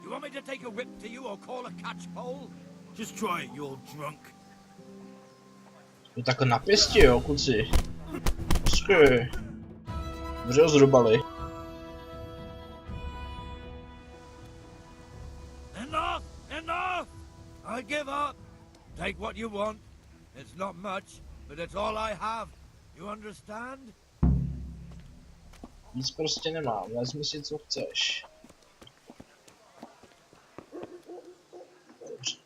You want me to take a whip to you or call a catchpole? Just try it, you old drunk. Je tak na pěstě, jo, kluci. Počkej. Dobře ho zrubali. Enough! Enough! I give up. Take what you want. It's not much, but it's all I have. You understand? Víc prostě nemám, vezmi si co chceš. Dobře.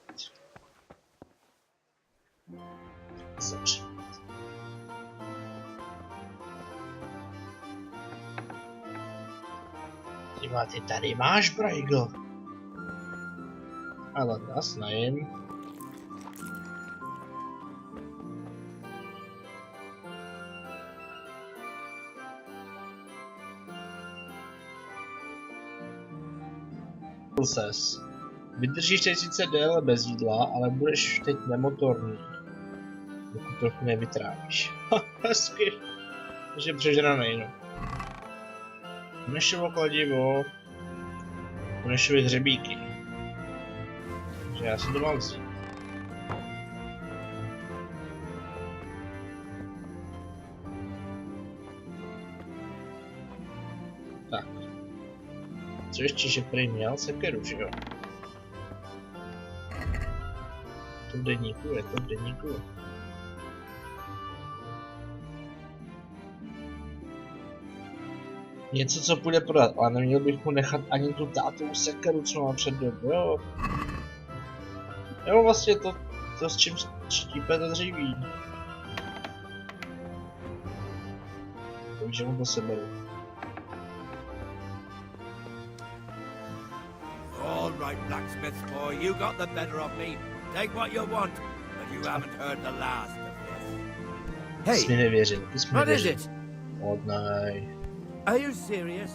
Ty tady máš, Brajgo. Ale nás najím. Ses. Vydržíš teď sice déle bez jídla, ale budeš teď nemotorný. Dokud trochu nevytrávíš. Ha, hezky. Takže přežranej, no. Kunešovo kladivo. Kunešovi hřebíky. Takže já si to mám vzít. Tak. Co ještě, že prý měl sekeru, že jo? To v deníku, je to v deníku. Něco, co půjde prodat, ale neměl bych mu nechat ani tu tátovou sekeru, co mám před dobou, jo? Jo, vlastně to s čím štípete dříví. takže mu to seberu. All right, blacksmith boy, you got the better of me. Take what you want, but you haven't heard the last of this. Ty jsi mi nevěřil, ty jsi mi What is nevěřil. it? Odnej. Are you serious?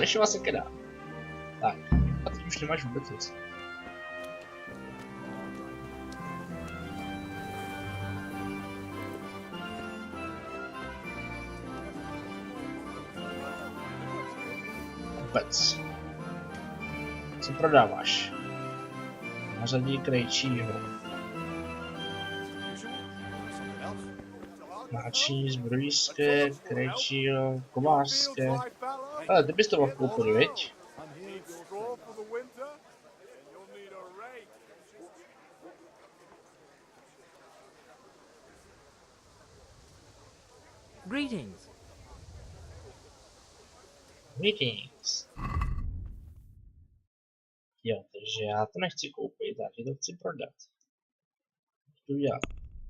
Nešla se kedá. Tak, a teď už nemáš vůbec nic. Vůbec. Co prodáváš? Na řadí krejčího. Náční, zbrojířské, krejčího, kovářské. Ale ty bys to mohl koupit, viď? Greetings. Greetings. Jo, takže já to nechci koupit, já to chci prodat. Co udělat?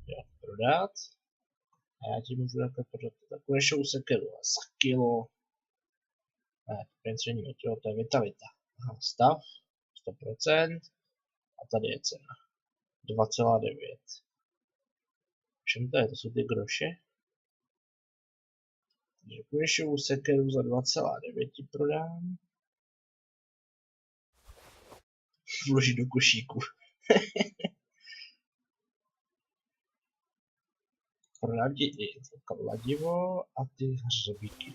Jo, prodat. A já ti můžu takhle prodat takovou nešou sekeru za kilo. Ne, to není, to je vitalita. Aha, stav 100%. A tady je cena 2,9. Všem to je, to jsou ty groše. Takže konešovou sekeru za 2,9 ti prodám. Vložit do košíku. Prodám ti i kladivo a ty hřebíky.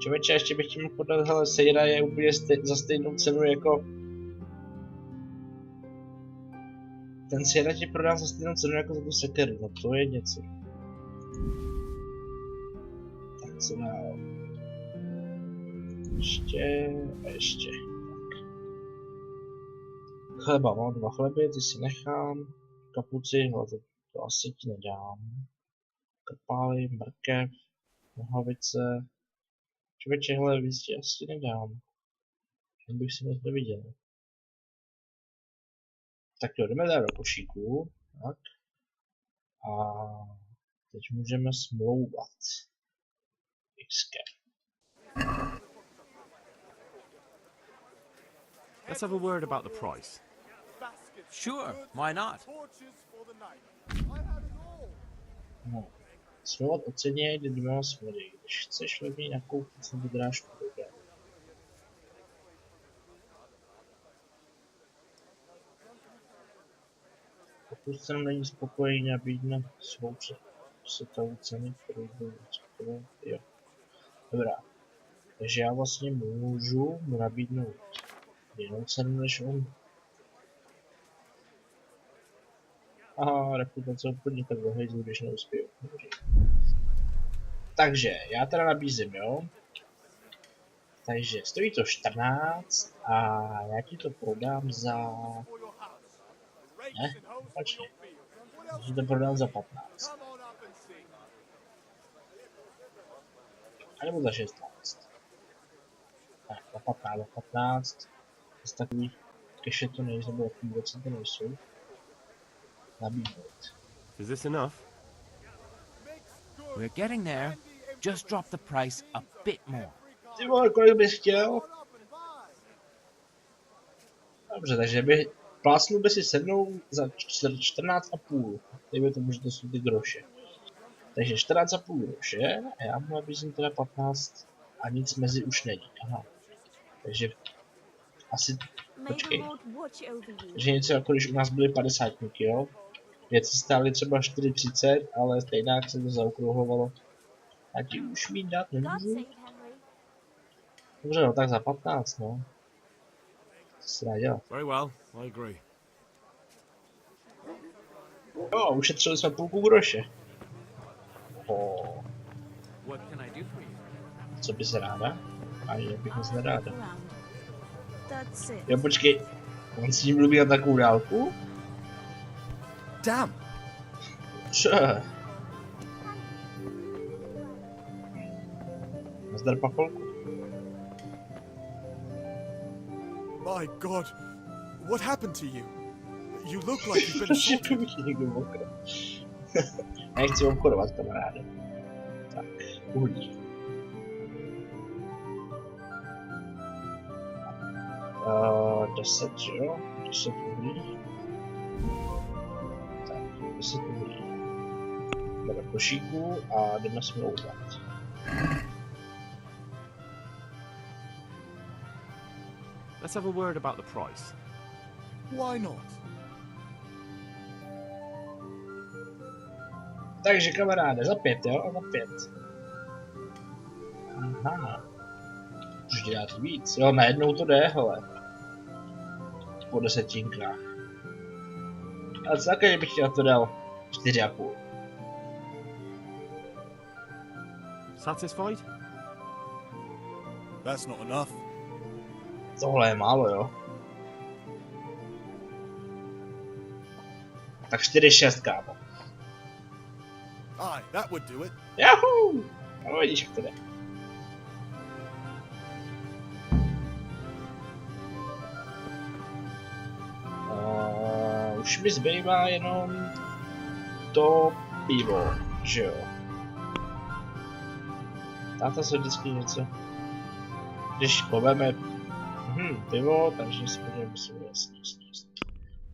Člověče, ještě bych ti mohl podat, hele, sejra je úplně za stejnou cenu jako... Ten sejra ti prodám za stejnou cenu jako za tu sekeru, no to je něco. Tak co dál? Ještě a ještě. Tak. Chleba, mám 2 chleby, ty si nechám. Kapuci, hele, to asi ti nedám. Kapály, mrkev, nohavice. Člověče, hele, víc ti asi nedám. Jen bych si moc neviděl. Tak jo, jdeme dát do košíku. Tak. A teď můžeme smlouvat. XK. Let's have a word about the price. Sure, why not? No. Smlouvat o ceně jde dvěma směry. Když chceš levněji nakoupit nebo drážku prodat. Pokud se není spokojený, nabídne svou setovou cenu, kterou byl spokojený. Jo. Dobrá. Takže já vlastně můžu mu nabídnout jinou cenu než on. Aha, reputace obchodníka zahajzlu, když neuspěju. Takže, já teda nabízím, jo. Takže stojí to 14 a já ti to prodám za... Ne, opačně. Já ti to prodám za 15. A nebo za 16. Tak, za 15, za 15. Z takových keše to nejsou, nebo takový věci to nejsou. Nabídnout. Is this enough? We're getting there. Just drop the price a bit more. Ty vole, kolik bys chtěl? Dobře, takže by plásnul by si se mnou za 14,5. Dejme tomu, že to jsou ty groše. Takže 14,5 groše a já mu nabízím teda 15 a nic mezi už není. Aha. Takže asi... Počkej. Takže něco jako když u nás byly 50, jo? Věci stály třeba 4,30, ale stejně se to zaokrouhlovalo. A ti už mi dát nemůžu? Dobře, no tak za 15, no. Co se dá dělat? Very well, I agree. Jo, ušetřili jsme půlku groše. What can I do for you? Co by se ráda? Ani bych moc neráda. That's it. Jo, počkej. On s ním mluví na takovou dálku? Damn! Če? Nazdar pakolku. My God, what happened to you? You look like you've been assaulted. Nechci obchodovat, kamaráde. Tak, uhlí. 10, že jo? 10 uhlí. Tak, 10 uhlí. Jdeme do košíku a jdeme smlouvat. Let's have a word about the price. Why not? Takže kamaráde, za 5, jo? Za 5. Aha. Už dělat víc. Jo, najednou to jde, hele. Po 10. Ale celkem bych chtěl to dal 4,5. Satisfied? That's not enough. Tohle je málo, jo? Tak 4,6, kámo. Aye, that would do it. Yahoo! No vidíš, jak to jde. Už mi zbývá jenom to pivo, že jo? Táta se vždycky něco... Když poveme pivo, takže si podívejme musíme jasný.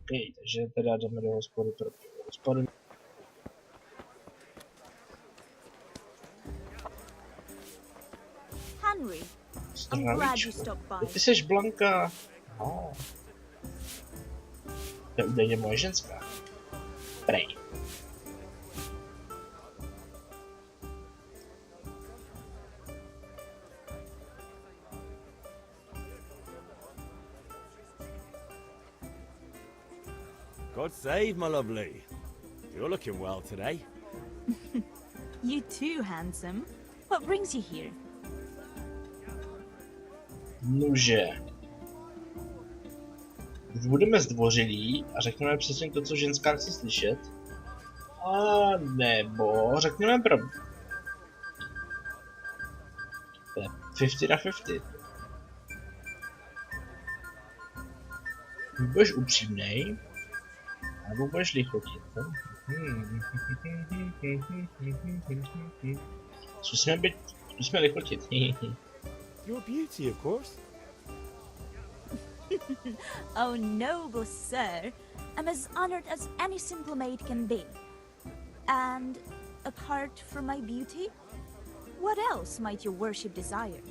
OK, takže teda jdeme do hospody pro pivo. Hospody... Henry, I'm glad you stopped by. Ty seš Blanka. Oh. To je údajně moje ženská. Prej. God save, my lovely. You're looking well today. You too, handsome. What brings you here? Nuže. Budeme zdvořilí a řekneme přesně to, co ženská chce slyšet. A nebo řekneme pravdu. To je 50/50. Budeš upřímnej, nebo budeš lichotit. Zkusme lichotit. Your beauty, of course. Oh, noble sir. I'm as honored as any simple maid can be. And apart from my beauty, what else might your worship desire?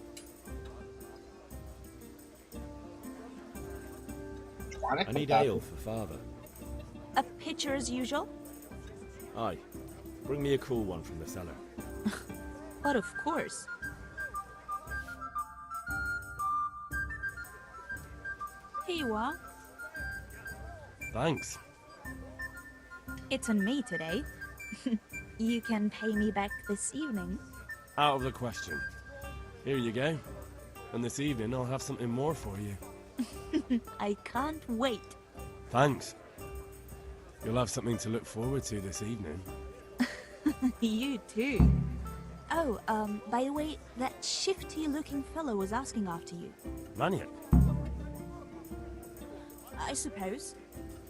I need ale for father. A pitcher as usual? Aye. Bring me a cool one from the cellar. But of course. Here you are. Thanks. It's on me today. You can pay me back this evening. Out of the question. Here you go. And this evening I'll have something more for you. I can't wait. Thanks. You'll have something to look forward to this evening. You too. Oh, by the way, that shifty-looking fellow was asking after you. Maniac? I suppose.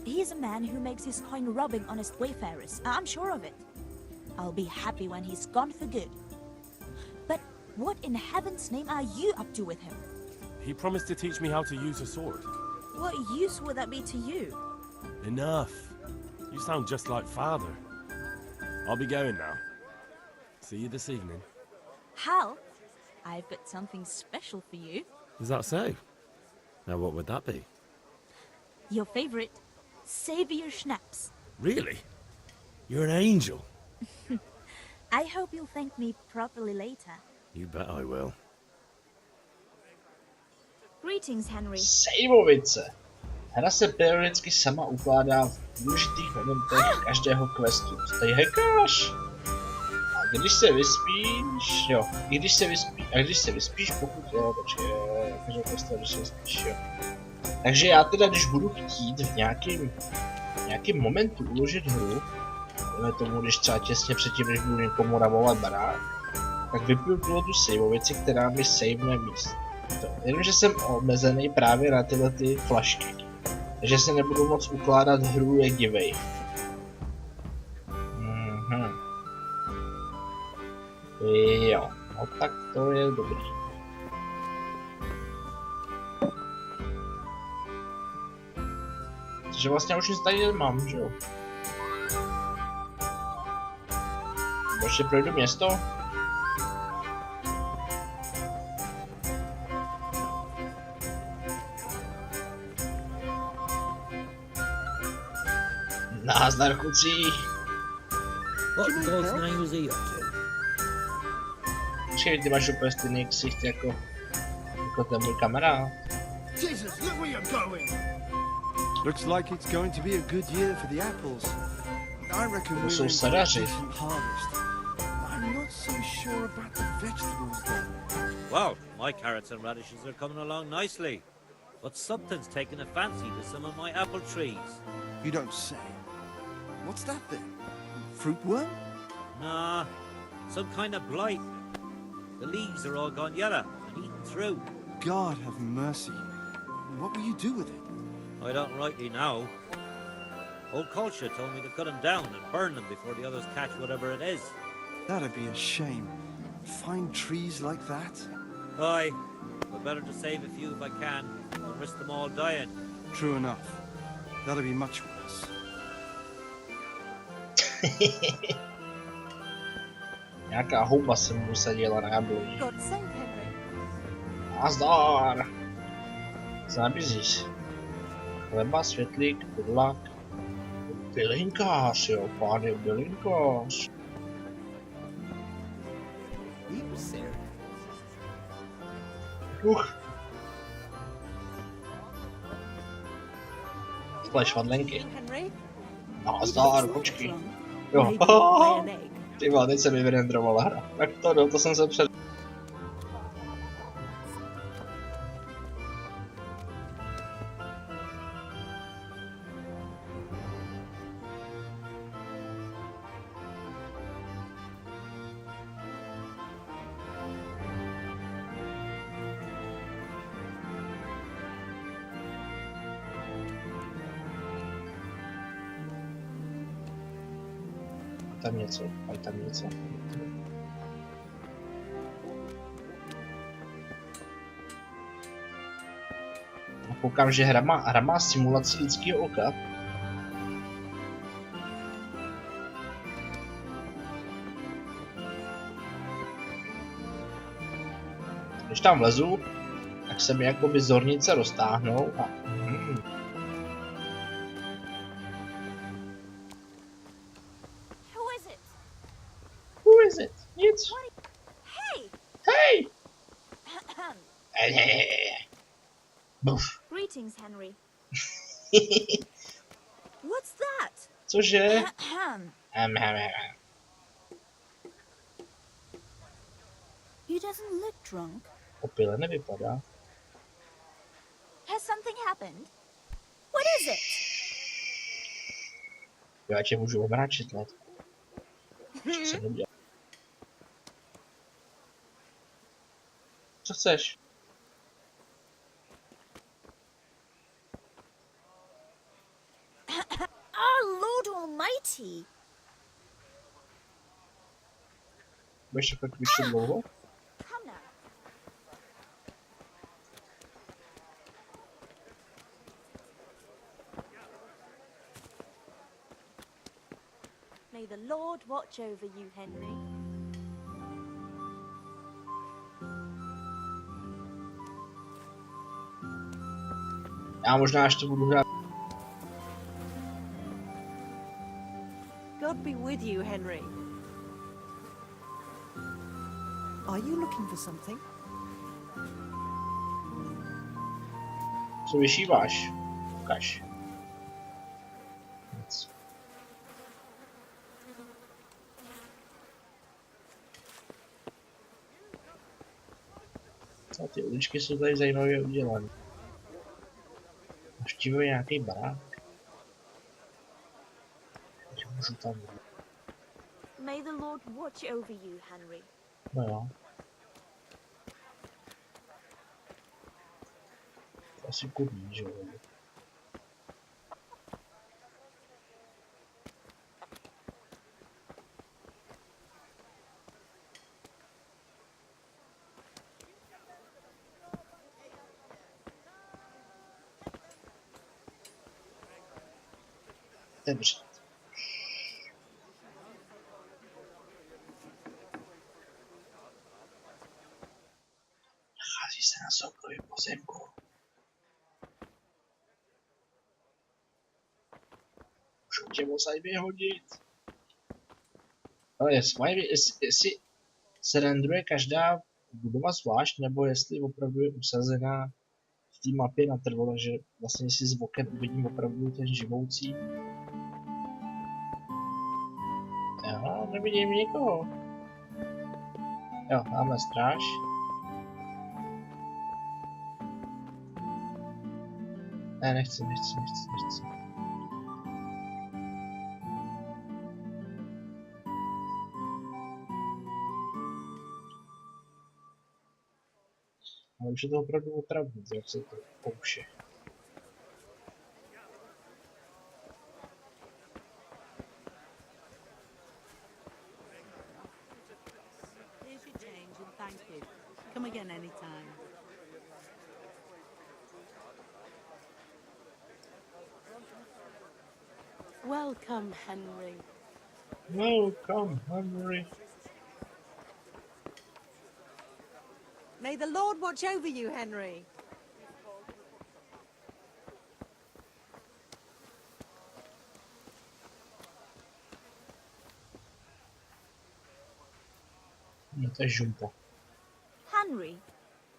He's a man who makes his coin robbing honest wayfarers. I'm sure of it. I'll be happy when he's gone for good. But what in heaven's name are you up to with him? He promised to teach me how to use a sword. What use would that be to you? Enough. You sound just like father. I'll be going now. See you this evening. Hal, I've got something special for you. Is that so? Now what would that be? Your favorite, Savior Schnapps. Really? You're an angel. I hope you'll thank me properly later. You bet I will. Greetings, Henry. Sejmovice. Hra se periodicky sama ukládá v důležitých momentech každého questu. Co tady hekáš? A když se vyspíš, jo. I když se vyspíš, pokud jo, počkej, každého questu, když se vyspíš, jo. Takže já teda, když budu chtít v nějakým momentu uložit hru, tomu, když třeba těsně předtím, než budu někomu ramovat barák, tak vypiju tu saveovici, která mi savene míst. Jenomže jsem omezený právě na tyhle ty flašky. Takže se nebudu moc ukládat hru jak divej. Jo, no tak to je dobrý. Takže vlastně už nic tady nemám, že jo? Ještě projdu město? Názdar kucí. What in God's name was he up to? Počkej, ty máš úplně stejný ksicht jako ten můj kamarád. Jesus, look where you're going! Looks like it's going to be a good year for the apples. I reckon To we're jsou in for a sadaři. decent harvest. I'm not so sure about the vegetables though. Well, my carrots and radishes are coming along nicely. But something's taken a fancy to some of my apple trees. You don't say. What's that then? Fruit worm? Nah, some kind of blight. The leaves are all gone yellow and eaten through. God have mercy. What will you do with it? I don't rightly know. Old culture told me to cut them down and burn them before the others catch whatever it is. That'd be a shame. Find trees like that? Aye, but better to save a few if I can than risk them all dying. True enough. That'll be much worse. Nějaká houba se mu usadila na jabloní. God save Henry. Nazdar! Zabizíš. Chleba, světlík, pudlák. Bylinkář, jo, pán je bylinkář. Tohle švadlenky. Nazdar, počkej. Jo, ty vole, teď se mi vyrendrovala hra. Tak to jsem se před... Tam něco, a tam něco. A koukám, že hra má simulaci lidského oka. Když tam vlezu, tak se mi jakoby zornice roztáhnou a... is it? Nic. Hey! Hey! Buf. Greetings, Henry. What's that? Cože? He doesn't look drunk. Opile nevypadá. Has something happened? What is it? Já tě můžu omráčit, let. Co jsem nedělal? Co chceš? Our Lord Almighty! Budeš takhle kvíčet dlouho? Come now. May the Lord watch over you, Henry. Já možná až to budu hrát. God be with you, Henry. Are you looking for something? Co vyšíváš? Ukaž. Nic. A ty uličky jsou tady zajímavě udělané. Navštívuje nějaký barák. Takže můžu tam. May the Lord watch over you, Henry. No jo. To asi kurní, že jo. otevřít. Nachází se na soukromém pozemku. Můžu tě moc vyhodit. Ale jestli se rendruje každá budova zvlášť, nebo jestli opravdu je usazená v té mapě natrvalo, že vlastně si z oken uvidím opravdu ten živoucí. Jo, nevidím nikoho. Jo, máme stráž. Ne, nechci. Ale už je to opravdu otravný, jak se to pouše. Here's your change and thank you. Come again anytime. Welcome, Henry. Welcome, Henry. May the Lord watch over you, Henry. No to je žumpa. Henry,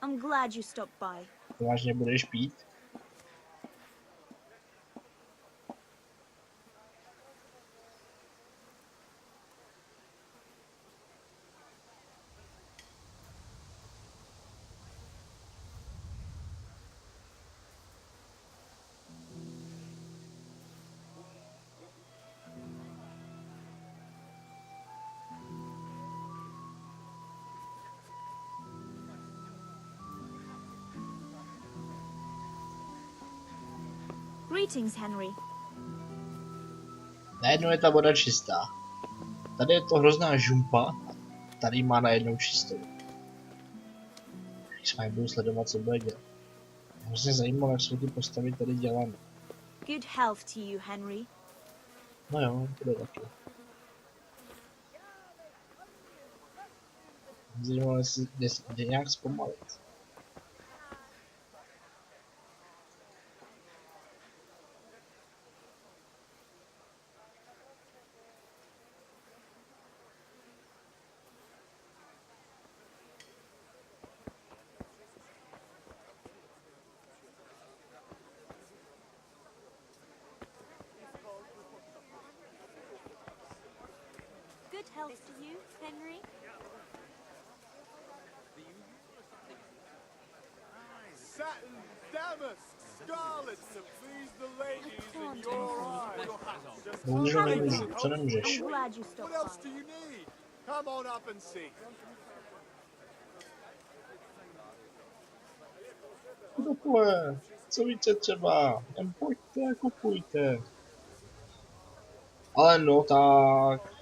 I'm glad you stopped by. Vážně budeš pít? Greetings, Henry. Najednou je ta voda čistá. Tady je to hrozná žumpa, tady má najednou čistou. Když jsme budu sledovat, co bude dělat. Hrozně zajímavé, jak jsou ty postavy tady dělané. Good health to you, Henry. No jo, to jde taky. Zajímavé, jestli jde nějak zpomalit. Good health to you, Henry. Satin, damask, scarlet to please the ladies in your eyes. Bohužel nemůžu, co nemůžeš? I'm glad you stopped What else by. do you need? Come on up and see. Kupuje, co víte třeba? Jen pojďte, kupujte. Ale no tak.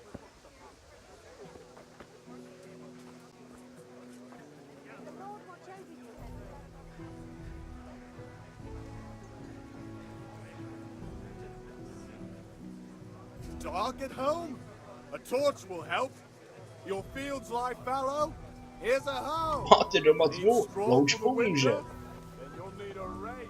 Dark at home? A torch will help. Your fields lie fallow? Here's a hoe. Máte doma Need tvou straw louč for the pomůže. winter? Then you'll need a rake.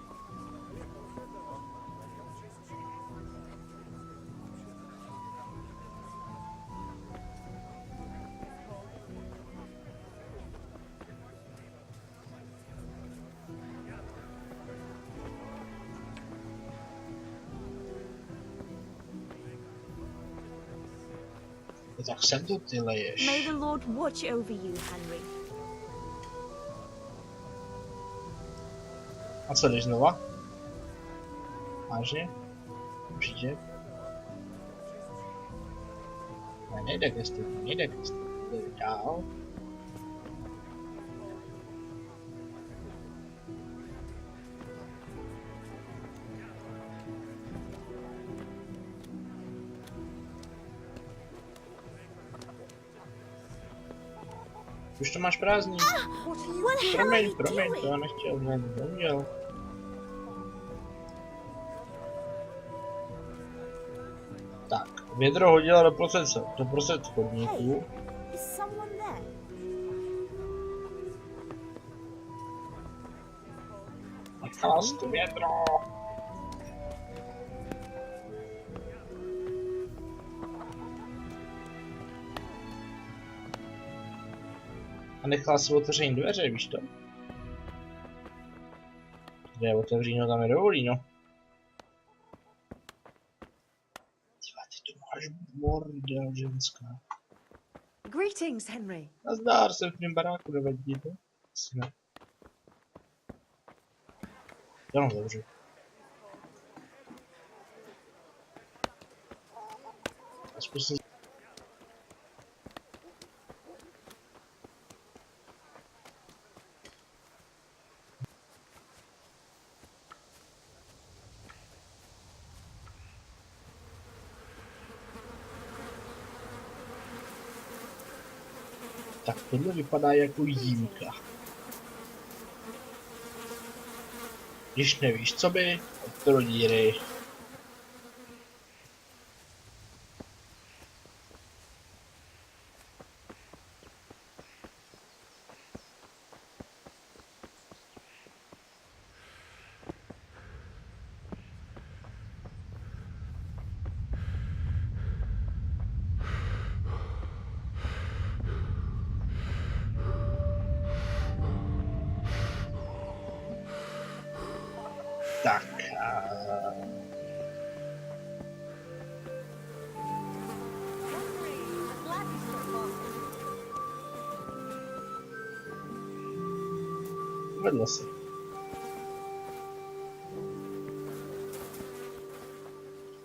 Tak sem to ty leješ. May the Lord watch over you, Henry. A co jdeš znova? Vážně? Určitě? Ne, nejde ke stupni, nejde ke stupni, jde dál. Už to máš prázdný. Promiň, to já nechtěl, neměl. Tak, vědro hodila doprostřed chodníků. Is someone there? Nechala si to vědro. A nechala si otevření dveře, víš to? Kde je otevření, no tam je dovolí, no. Tyva, ty tu máš bordel, ženská. Greetings, Henry. Nazdár, jsem v mém baráku, nevadí to? Asi ne. Jo, dobře. Zkusím. Tak tohle vypadá jako jímka. Když nevíš, co by, tak to do díry. Tak. Vedlo se.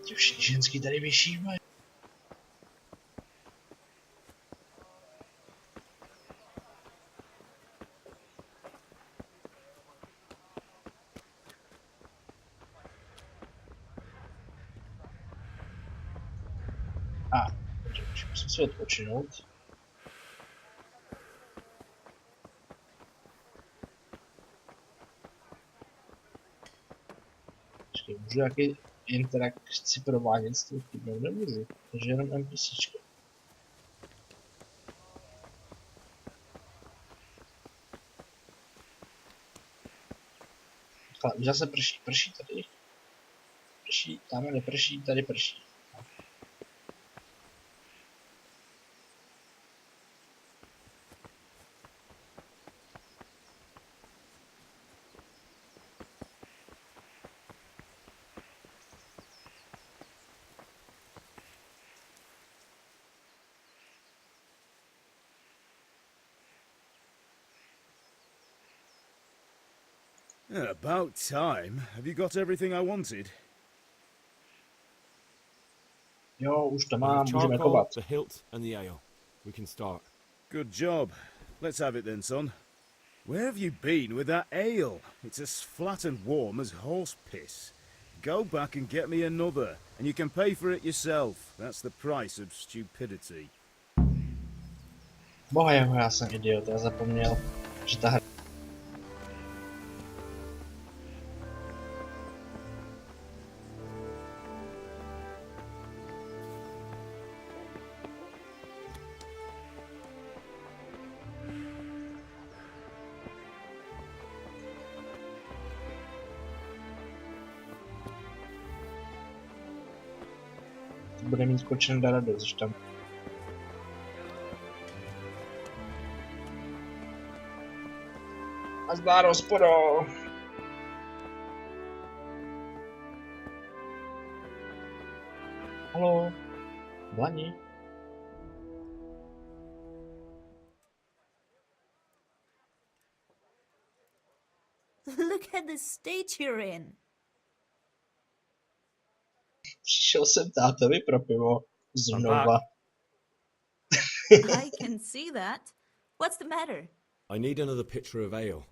Ti všichni ženský tady vyšívají. Musím si odpočinout. Počkej, můžu nějaký interakci provádět s tou chybnou? Nemůžu, takže jenom NPCčko. Už zase prší tady. Prší, tamhle neprší, tady prší. About time. Have you got everything I wanted? Jo, už to mám, můžeme kopat. The hilt and the ale. We can start. Good job. Let's have it then, son. Where have you been with that ale? It's as flat and warm as horse piss. Go back and get me another, and you can pay for it yourself. That's the price of stupidity. Boha jeho, já jsem idiot, já zapomněl, že ta hra... Bude mít skočen da radost, že tam... Nazdár, hospodo! Haló? Blani? Look at the state you're in. Přišel jsem tátovi pro pivo. Znova. I can see that. What's the matter? I need another pitcher of ale.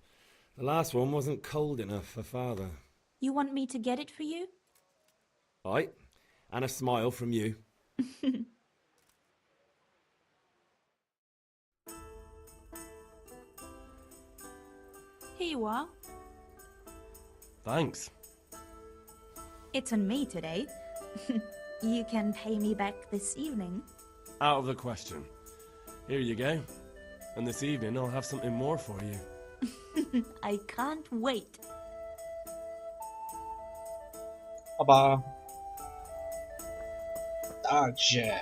The last one wasn't cold enough for Father. You want me to get it for you? Right. And a smile from you. Here you are. Thanks. It's on me today. You can pay me back this evening. Out of the question. Here you go. And this evening I'll have something more for you. I can't wait. Aba. Takže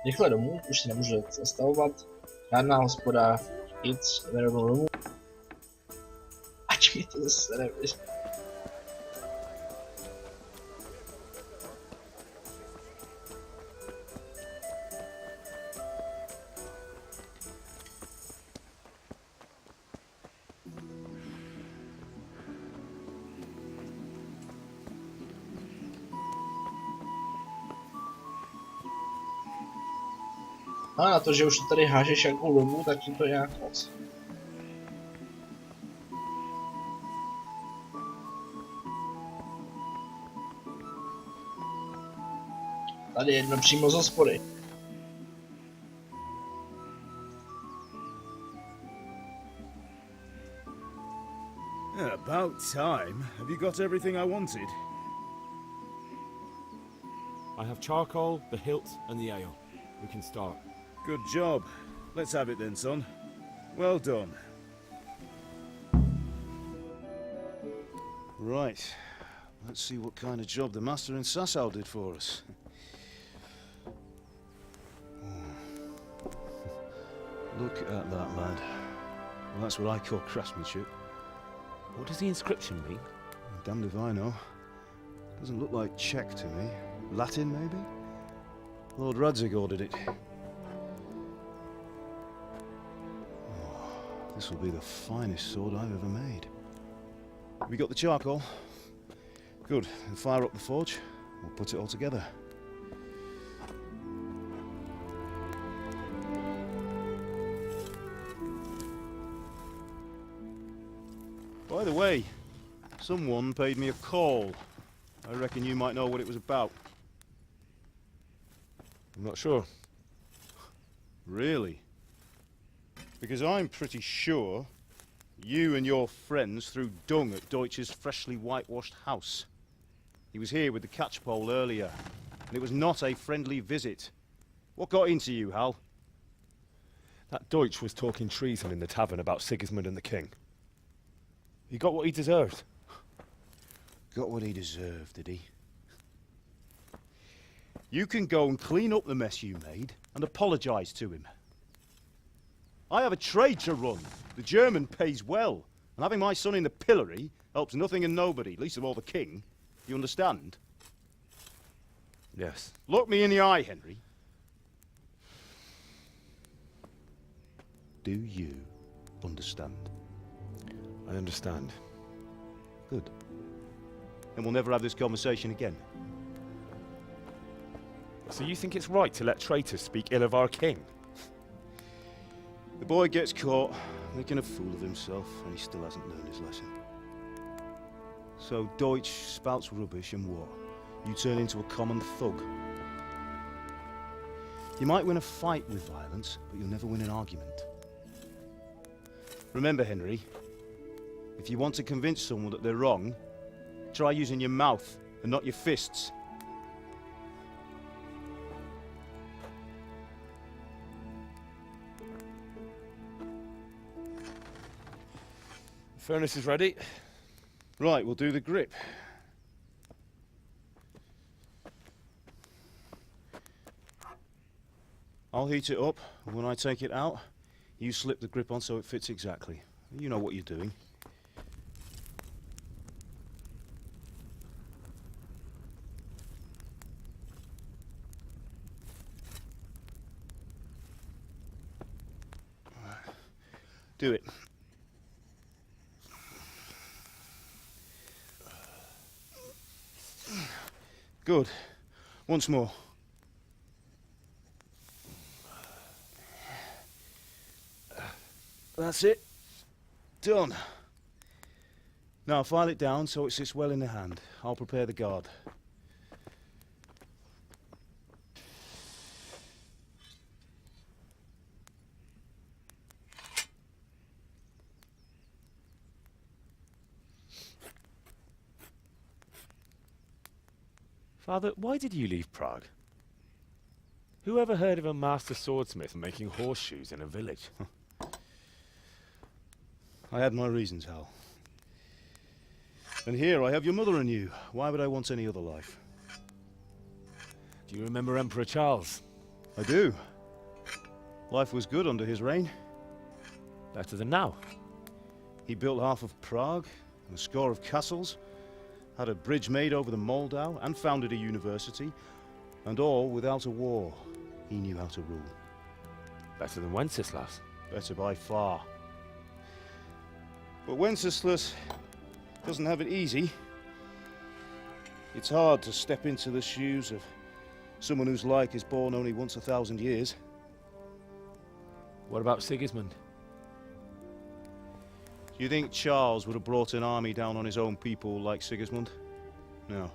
rychle domů, už si nemůžu zastavovat. Žádná hospoda, nic, nerovnou domů. Ať mi to zase nevíš. A na to, že už to tady hážeš jakou dobu, tak ti to nějak moc. Tady jedno přímo z hospody. About time. Have you got everything I wanted? I have charcoal, the hilt, and the ale. We can start. Good job. Let's have it then, son. Well done. Right. Let's see what kind of job the master in Sasau did for us. Look at that, lad. Well, that's what I call craftsmanship. What does the inscription mean? Damned if I know. Doesn't look like Czech to me. Latin, maybe? Lord Radzig ordered it. Oh, this will be the finest sword I've ever made. Have you got the charcoal? Good. Then fire up the forge. We'll put it all together. By the way, someone paid me a call. I reckon you might know what it was about. I'm not sure. Really? Because I'm pretty sure you and your friends threw dung at Deutsch's freshly whitewashed house. He was here with the catchpole earlier, and it was not a friendly visit. What got into you, Hal? That Deutsch was talking treason in the tavern about Sigismund and the king. He got what he deserved. Got what he deserved, did he? You can go and clean up the mess you made and apologise to him. I have a trade to run. The German pays well, and having my son in the pillory helps nothing and nobody, least of all the king. You understand? Yes. Look me in the eye, Henry. Do you understand? I understand. Good. Then we'll never have this conversation again. So you think it's right to let traitors speak ill of our king? The boy gets caught making a fool of himself, and he still hasn't learned his lesson. So Deutsch spouts rubbish, and what? You turn into a common thug. You might win a fight with violence, but you'll never win an argument. Remember, Henry, if you want to convince someone that they're wrong, try using your mouth and not your fists. The furnace is ready. Right, we'll do the grip. I'll heat it up, and when I take it out, you slip the grip on so it fits exactly. You know what you're doing. Do it. Good. Once more. That's it. Done. Now file it down so it sits well in the hand. I'll prepare the guard. Father, why did you leave Prague? Who ever heard of a master swordsmith making horseshoes in a village? I had my reasons, Hal. And here I have your mother and you. Why would I want any other life? Do you remember Emperor Charles? I do. Life was good under his reign. Better than now. He built half of Prague, and a score of castles, had a bridge made over the Moldau, and founded a university, and all without a war. He knew how to rule. Better than Wenceslas. Better by far. But Wenceslas doesn't have it easy. It's hard to step into the shoes of someone whose like is born only once 1,000 years. What about Sigismund? Do you think Charles would have brought an army down on his own people like Sigismund? No.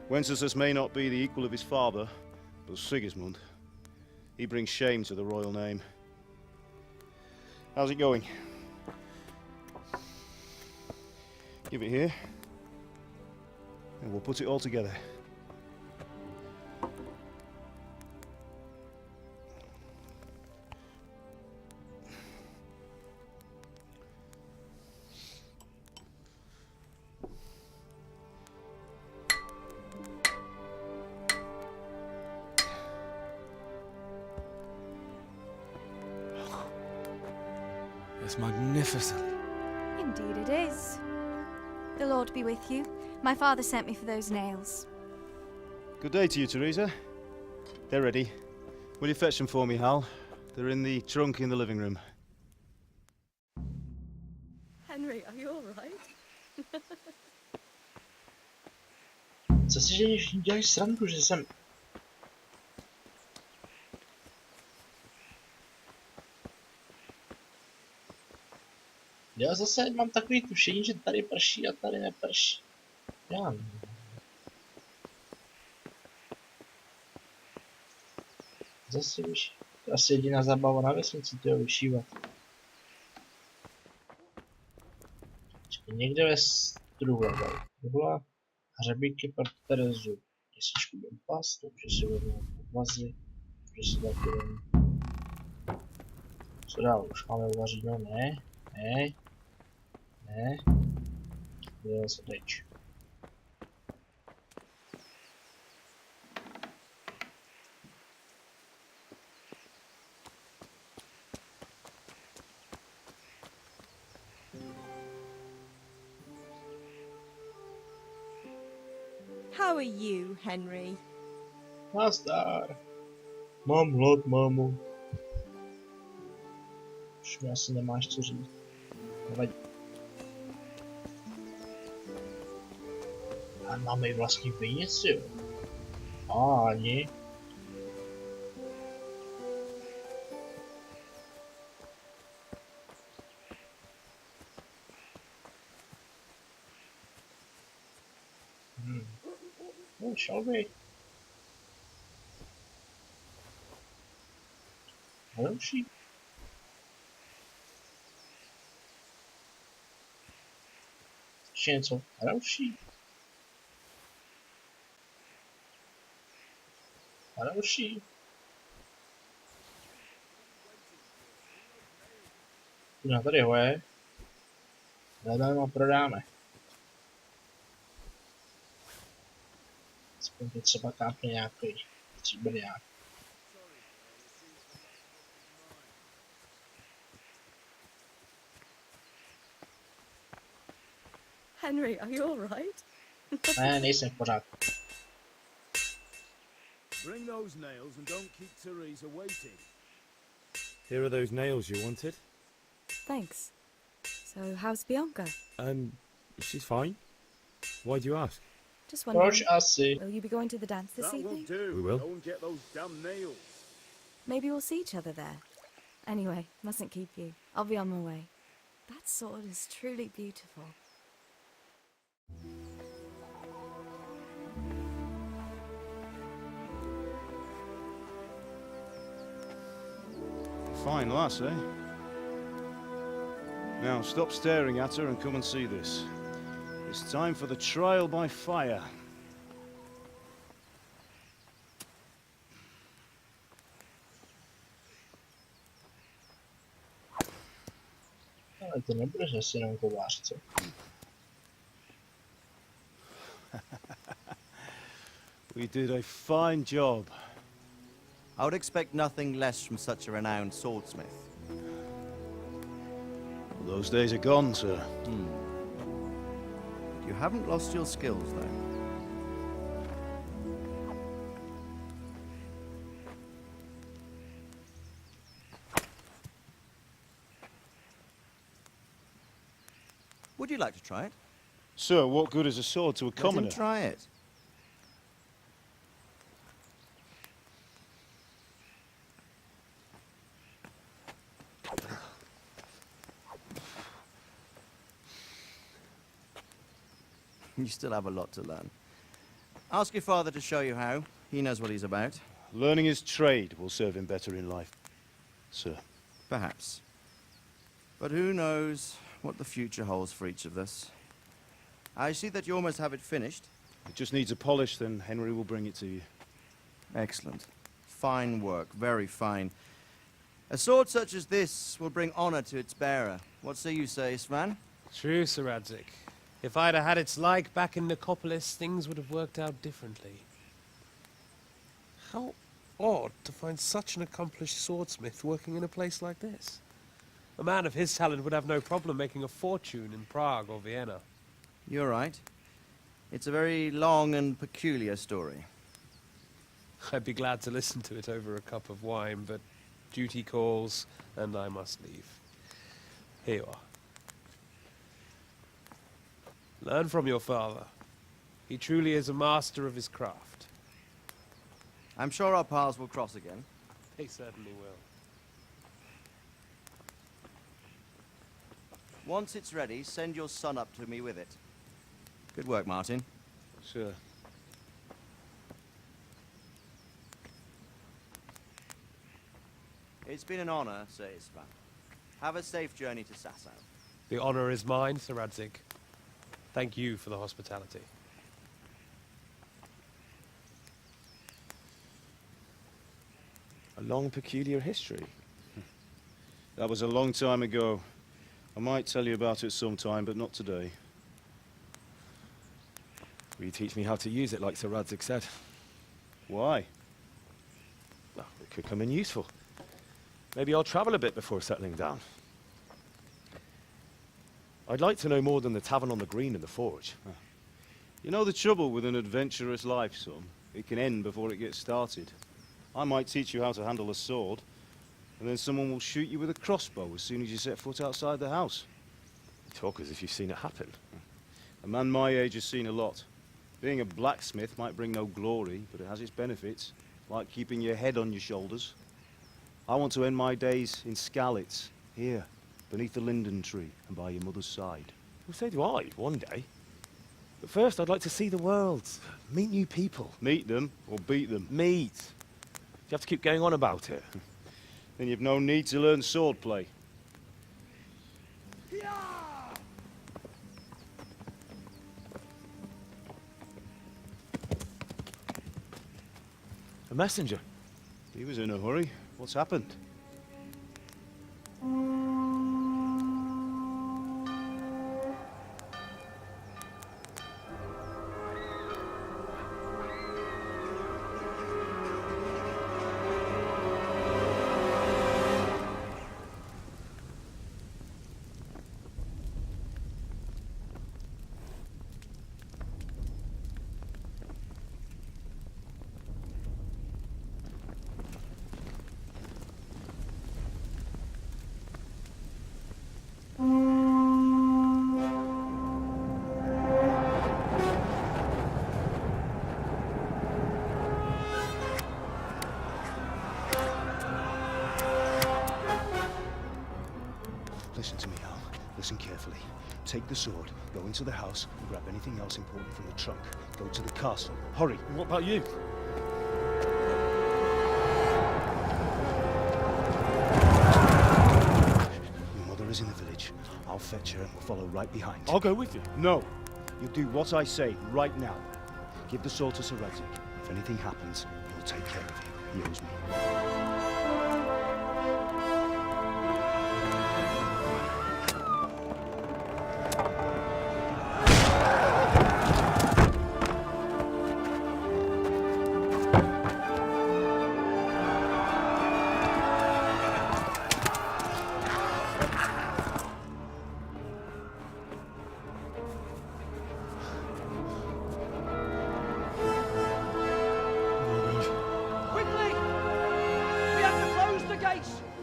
Wenceslas may not be the equal of his father, but Sigismund, he brings shame to the royal name. How's it going? Give it here, and we'll put it all together. It's magnificent. Indeed it is. The Lord be with you. My father sent me for those nails. Good day to you, Teresa. They're ready. Will you fetch them for me, Hal? They're in the trunk in the living room. Henry, are you all right? Co si děláš srandu, že jsem... Já zase mám takový tušení, že tady prší a tady neprší. Já nevím. Zase víš, to je asi jediná zábava na vesnici, to je vyšívat. Někde ve struhle, truhla, hřebíky pro Terezu. Jestličku budem past, takže si vezmu vazy, že si taky vezmu. Co dál, už máme uvařeno, ne, ne. Ne. Dělal se teď. How are you, Henry? Nazdar. Mám hlad, mámo. Už mi asi nemáš co říct. Nevadí. A máme i vlastní vinici, jo. A ani. No, shall we? A další. Ještě něco. A další. A další. No, tady ho je. Hledáme a prodáme. Aspoň to třeba kápne nějaký stříbrňák. Henry, are you all right? Ne, nejsem v pořádku. Bring those nails and don't keep Teresa waiting. Here are those nails you wanted. Thanks. So, how's Bianca? She's fine. Why do you ask? Just wondering. Proč asi? Will you be going to the dance this That evening? won't do. We will. Go and get those damn nails. Maybe we'll see each other there. Anyway, mustn't keep you. I'll be on my way. That sword is truly beautiful. Fine lass, eh? Now stop staring at her and come and see this. It's time for the trial by fire. ale ty nebudeš asi jenom kovář, co? We did a fine job. I would expect nothing less from such a renowned swordsmith. Those days are gone, sir. You haven't lost your skills, though. Would you like to try it? Sir, what good is a sword to a commoner? Let him try it. You still have a lot to learn. Ask your father to show you how. He knows what he's about. Learning his trade will serve him better in life, sir. Perhaps. But who knows what the future holds for each of us. I see that you almost have it finished. It just needs a polish, then Henry will bring it to you. Excellent. Fine work, very fine. A sword such as this will bring honor to its bearer. What say you, Svan? True, Sir Radzig. If I'd have had its like back in Nicopolis, things would have worked out differently. How odd to find such an accomplished swordsmith working in a place like this. A man of his talent would have no problem making a fortune in Prague or Vienna. You're right. It's a very long and peculiar story. I'd be glad to listen to it over a cup of wine, but duty calls, and I must leave. Here you are. Learn from your father. He truly is a master of his craft. I'm sure our paths will cross again. They certainly will. Once it's ready, send your son up to me with it. Good work, Martin. Sure. It's been an honor, Sir Isvan. Have a safe journey to Sasau. The honor is mine, Sir Radzig. Thank you for the hospitality. A long, peculiar history. That was a long time ago. I might tell you about it sometime, but not today. Will you teach me how to use it like Sir Radzig said? Why? Well, it could come in useful. Maybe I'll travel a bit before settling down. I'd like to know more than the tavern on the green and the forge. You know the trouble with an adventurous life, son? It can end before it gets started. I might teach you how to handle a sword, and then someone will shoot you with a crossbow as soon as you set foot outside the house. You talk as if you've seen it happen. A man my age has seen a lot. Being a blacksmith might bring no glory, but it has its benefits, like keeping your head on your shoulders. I want to end my days in Skalitz, here, beneath the linden tree and by your mother's side. Well, so do I, one day. But first, I'd like to see the world, meet new people. Meet them or beat them? Meet. You have to keep going on about it. Then you've no need to learn swordplay. A messenger. He was in a hurry. What's happened? Listen to me, Al. Listen carefully. Take the sword, go into the house, and grab anything else important from the trunk. Go to the castle. Hurry! What about you? Your mother is in the village. I'll fetch her and we'll follow right behind. I'll go with you. No. You do what I say right now. Give the sword to Sir Radzig. If anything happens, he'll take care of you. He owes me.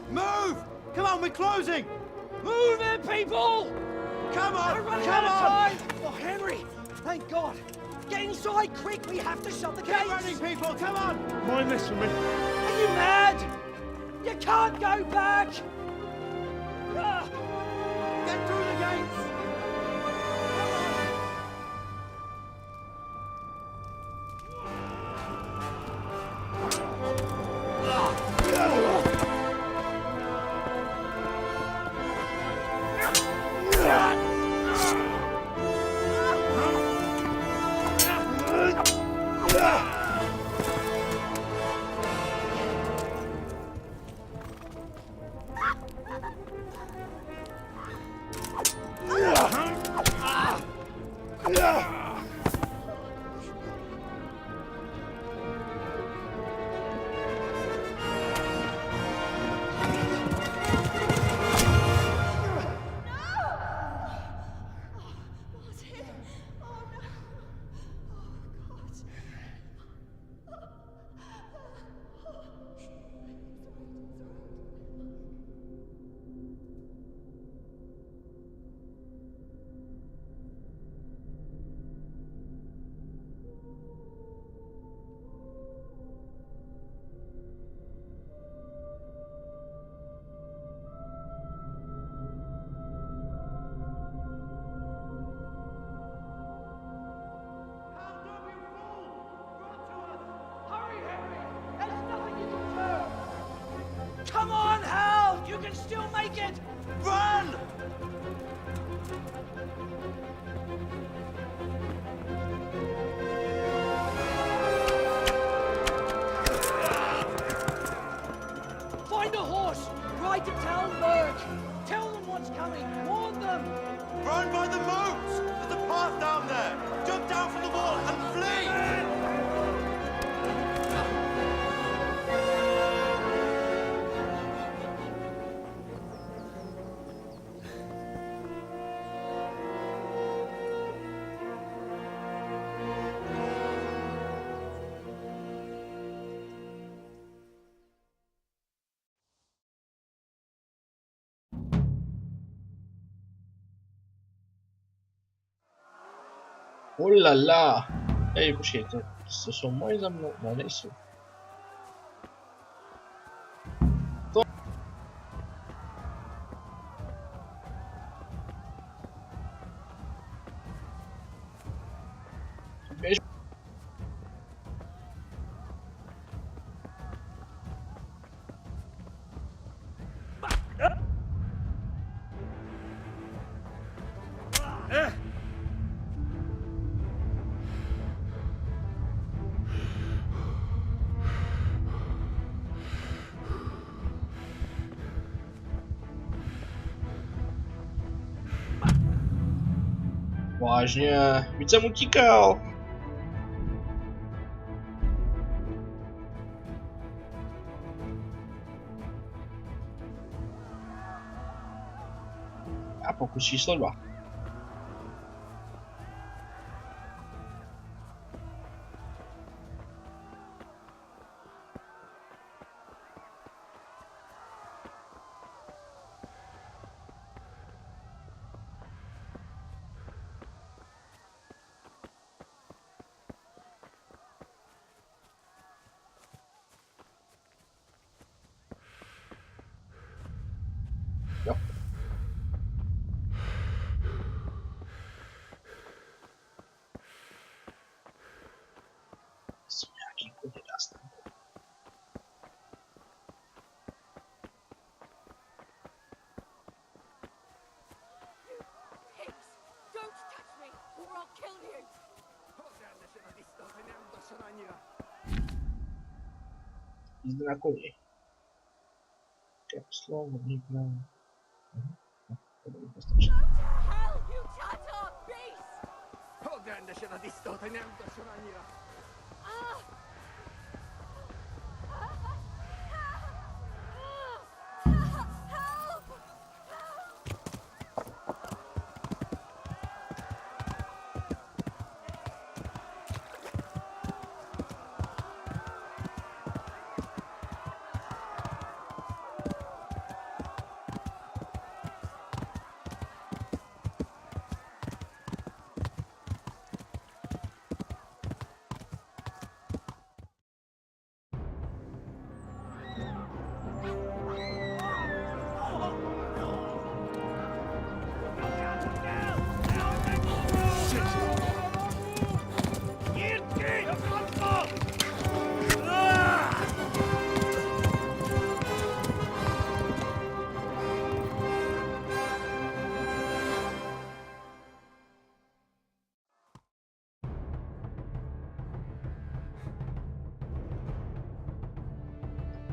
Move! Come on, we're closing! Move it, people! Come on! We're running Come out of on! time! Oh, Henry! Thank God! Get inside, quick! We have to shut the gates! Keep running, people! Come on! Mind this for me. Are you mad? You can't go back! Ah. Get through the gates! Come on, Hal! You can still make it! Run! Find a horse! Ride to town, Merc! Tell them what's coming! Warn them! Run by the moats! There's a path down there! Jump down from the wall and flee! Oh là là! Ej, počkej, to jsou moje za mnou? Ne, nejsou. To... Běž. Vážně, víc jsem utíkal. A pokus číslo 2. Jo. Jsou nějaký kody dá. Jízda na koni. Kapslo, vodní plán. To bude postačit.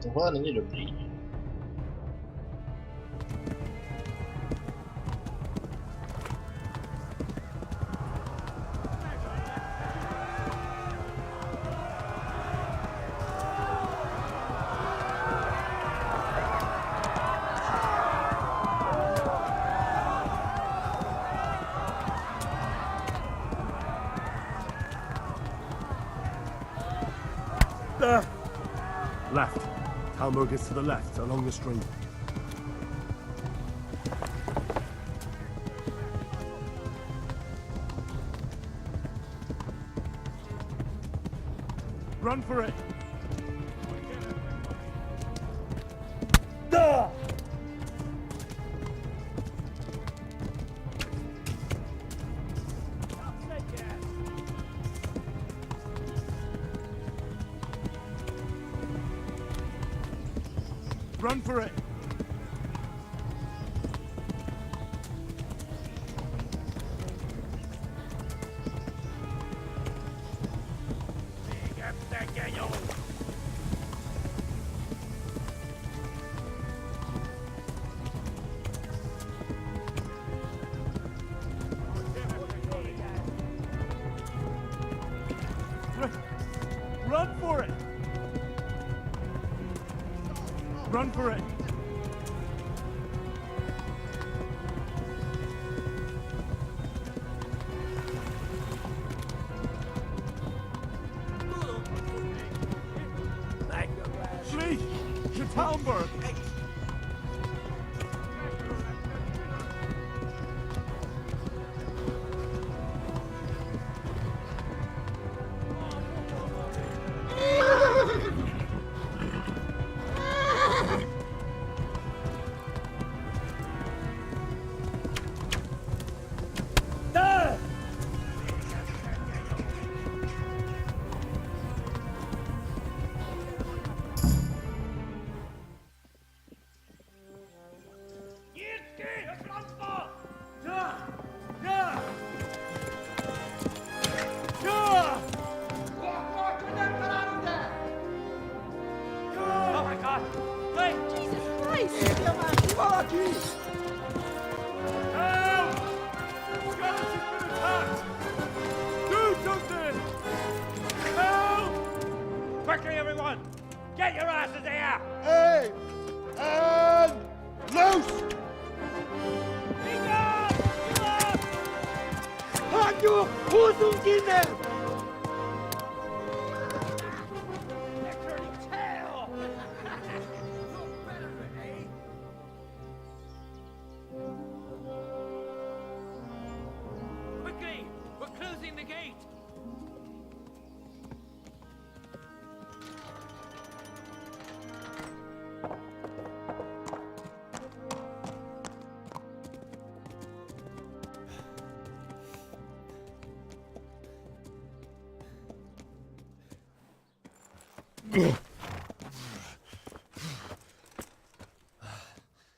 Tohle není dobrý. There! Left. Talmberg is to the left, along the stream. Run for it! Duh! Run for it! Run for it! Run for it! Flee! To Talmberg! Oh my God! Wait! Jesus Christ! Help! Skeleton's been attacked! Do something! Help! Quickly, everyone! Get your asses here! Hey! And loose! Halt your bosoms in there! Quickly! We're closing the gate!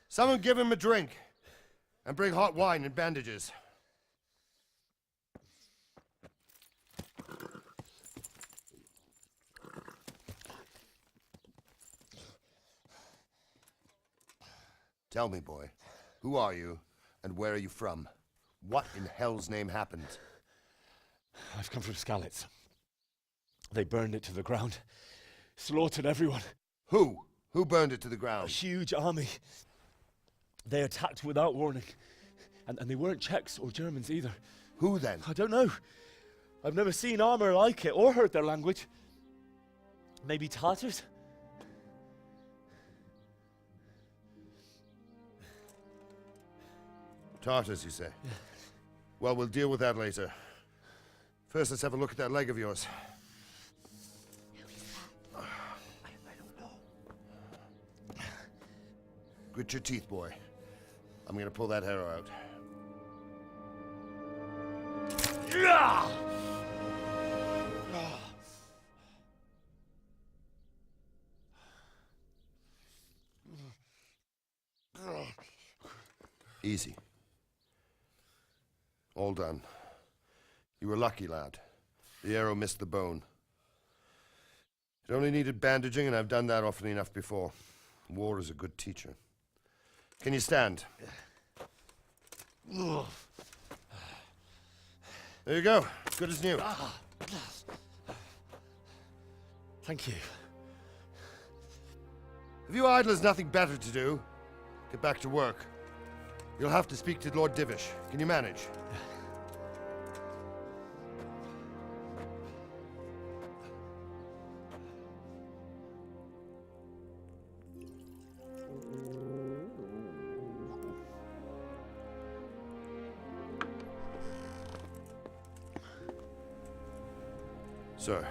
Someone give him a drink. And bring hot wine and bandages. Tell me, boy, who are you and where are you from? What in hell's name happened? I've come from Skalitz. They burned it to the ground. Slaughtered everyone. Who? Who burned it to the ground? A huge army. They attacked without warning. And they weren't Czechs or Germans either. Who then? I don't know. I've never seen armor like it or heard their language. Maybe Tatars? Tartars, you say? Yeah. Well, we'll deal with that later. First, let's have a look at that leg of yours. I don't know. Grit your teeth, boy. I'm gonna pull that arrow out. Easy. All done. You were lucky, lad. The arrow missed the bone. It only needed bandaging, and I've done that often enough before. War is a good teacher. Can you stand? There you go. Good as new. Thank you. Have you idlers nothing better to do? Get back to work. You'll have to speak to Lord Divish. Can you manage? Sir,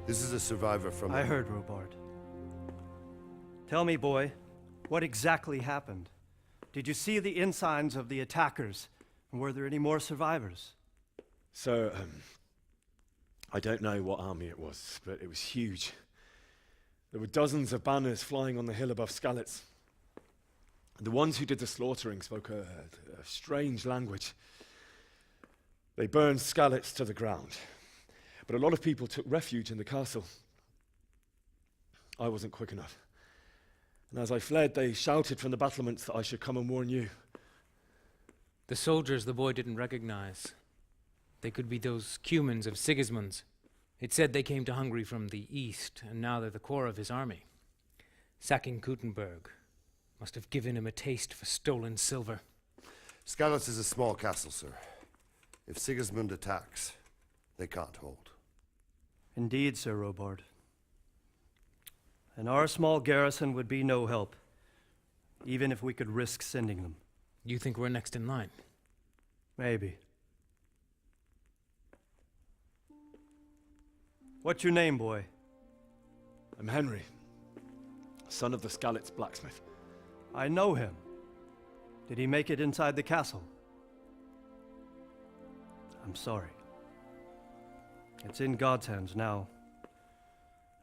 this is a survivor from... I heard, Robard. Tell me, boy, what exactly happened? Did you see the ensigns of the attackers? And were there any more survivors? So, I don't know what army it was, but it was huge. There were dozens of banners flying on the hill above Skalitz. The ones who did the slaughtering spoke a strange language. They burned Skalitz to the ground. But a lot of people took refuge in the castle. I wasn't quick enough. And as I fled, they shouted from the battlements that I should come and warn you. The soldiers the boy didn't recognize. They could be those Cumans of Sigismund's. It said they came to Hungary from the east, and now they're the core of his army. Sacking Kuttenberg must have given him a taste for stolen silver. Skalitz is a small castle, sir. If Sigismund attacks, they can't hold. Indeed, Sir Robard. And our small garrison would be no help, even if we could risk sending them. You think we're next in line? Maybe. What's your name, boy? I'm Henry, son of the Skalitz blacksmith. I know him. Did he make it inside the castle? I'm sorry. It's in God's hands now.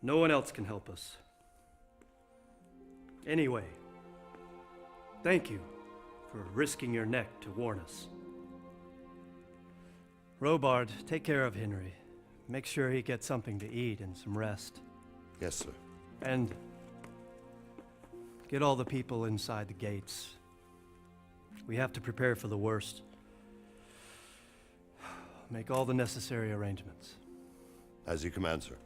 No one else can help us. Anyway, thank you for risking your neck to warn us. Robard, take care of Henry. Make sure he gets something to eat and some rest. Yes, sir. And get all the people inside the gates. We have to prepare for the worst. Make all the necessary arrangements. As you command, sir.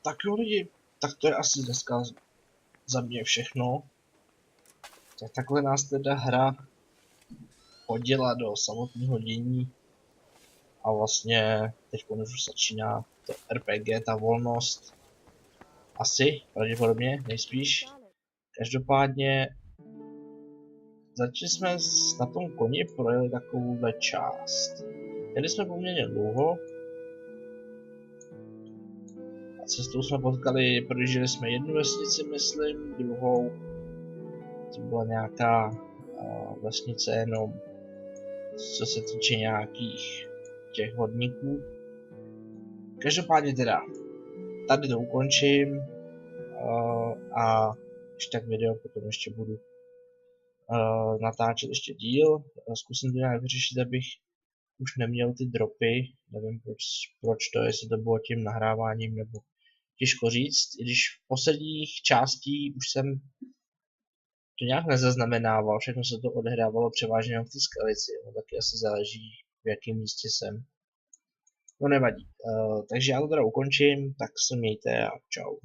Tak jo lidi, tak to je asi dneska za mě všechno. Tak takhle nás teda hra hodila do samotného dění. A vlastně teď už začíná to RPG, ta volnost. Asi, pravděpodobně, nejspíš. Každopádně začali jsme na tom koni, projeli takovouhle část. Jeli jsme poměrně dlouho. A cestou jsme potkali, projížděli jsme jednu vesnici, myslím, druhou. To byla nějaká vesnice jenom, co se týče nějakých těch vodníků. Každopádně teda, tady to ukončím a když tak video potom ještě budu natáčet ještě díl. Zkusím to nějak vyřešit, abych už neměl ty dropy, nevím proč to, jestli to bylo tím nahráváním nebo těžko říct, i když v posledních částí už jsem to nějak nezaznamenával, všechno se to odehrávalo převážně v té Skalici, no taky asi záleží v jakém místě jsem. No nevadí, takže já to teda ukončím, tak se mějte a čau.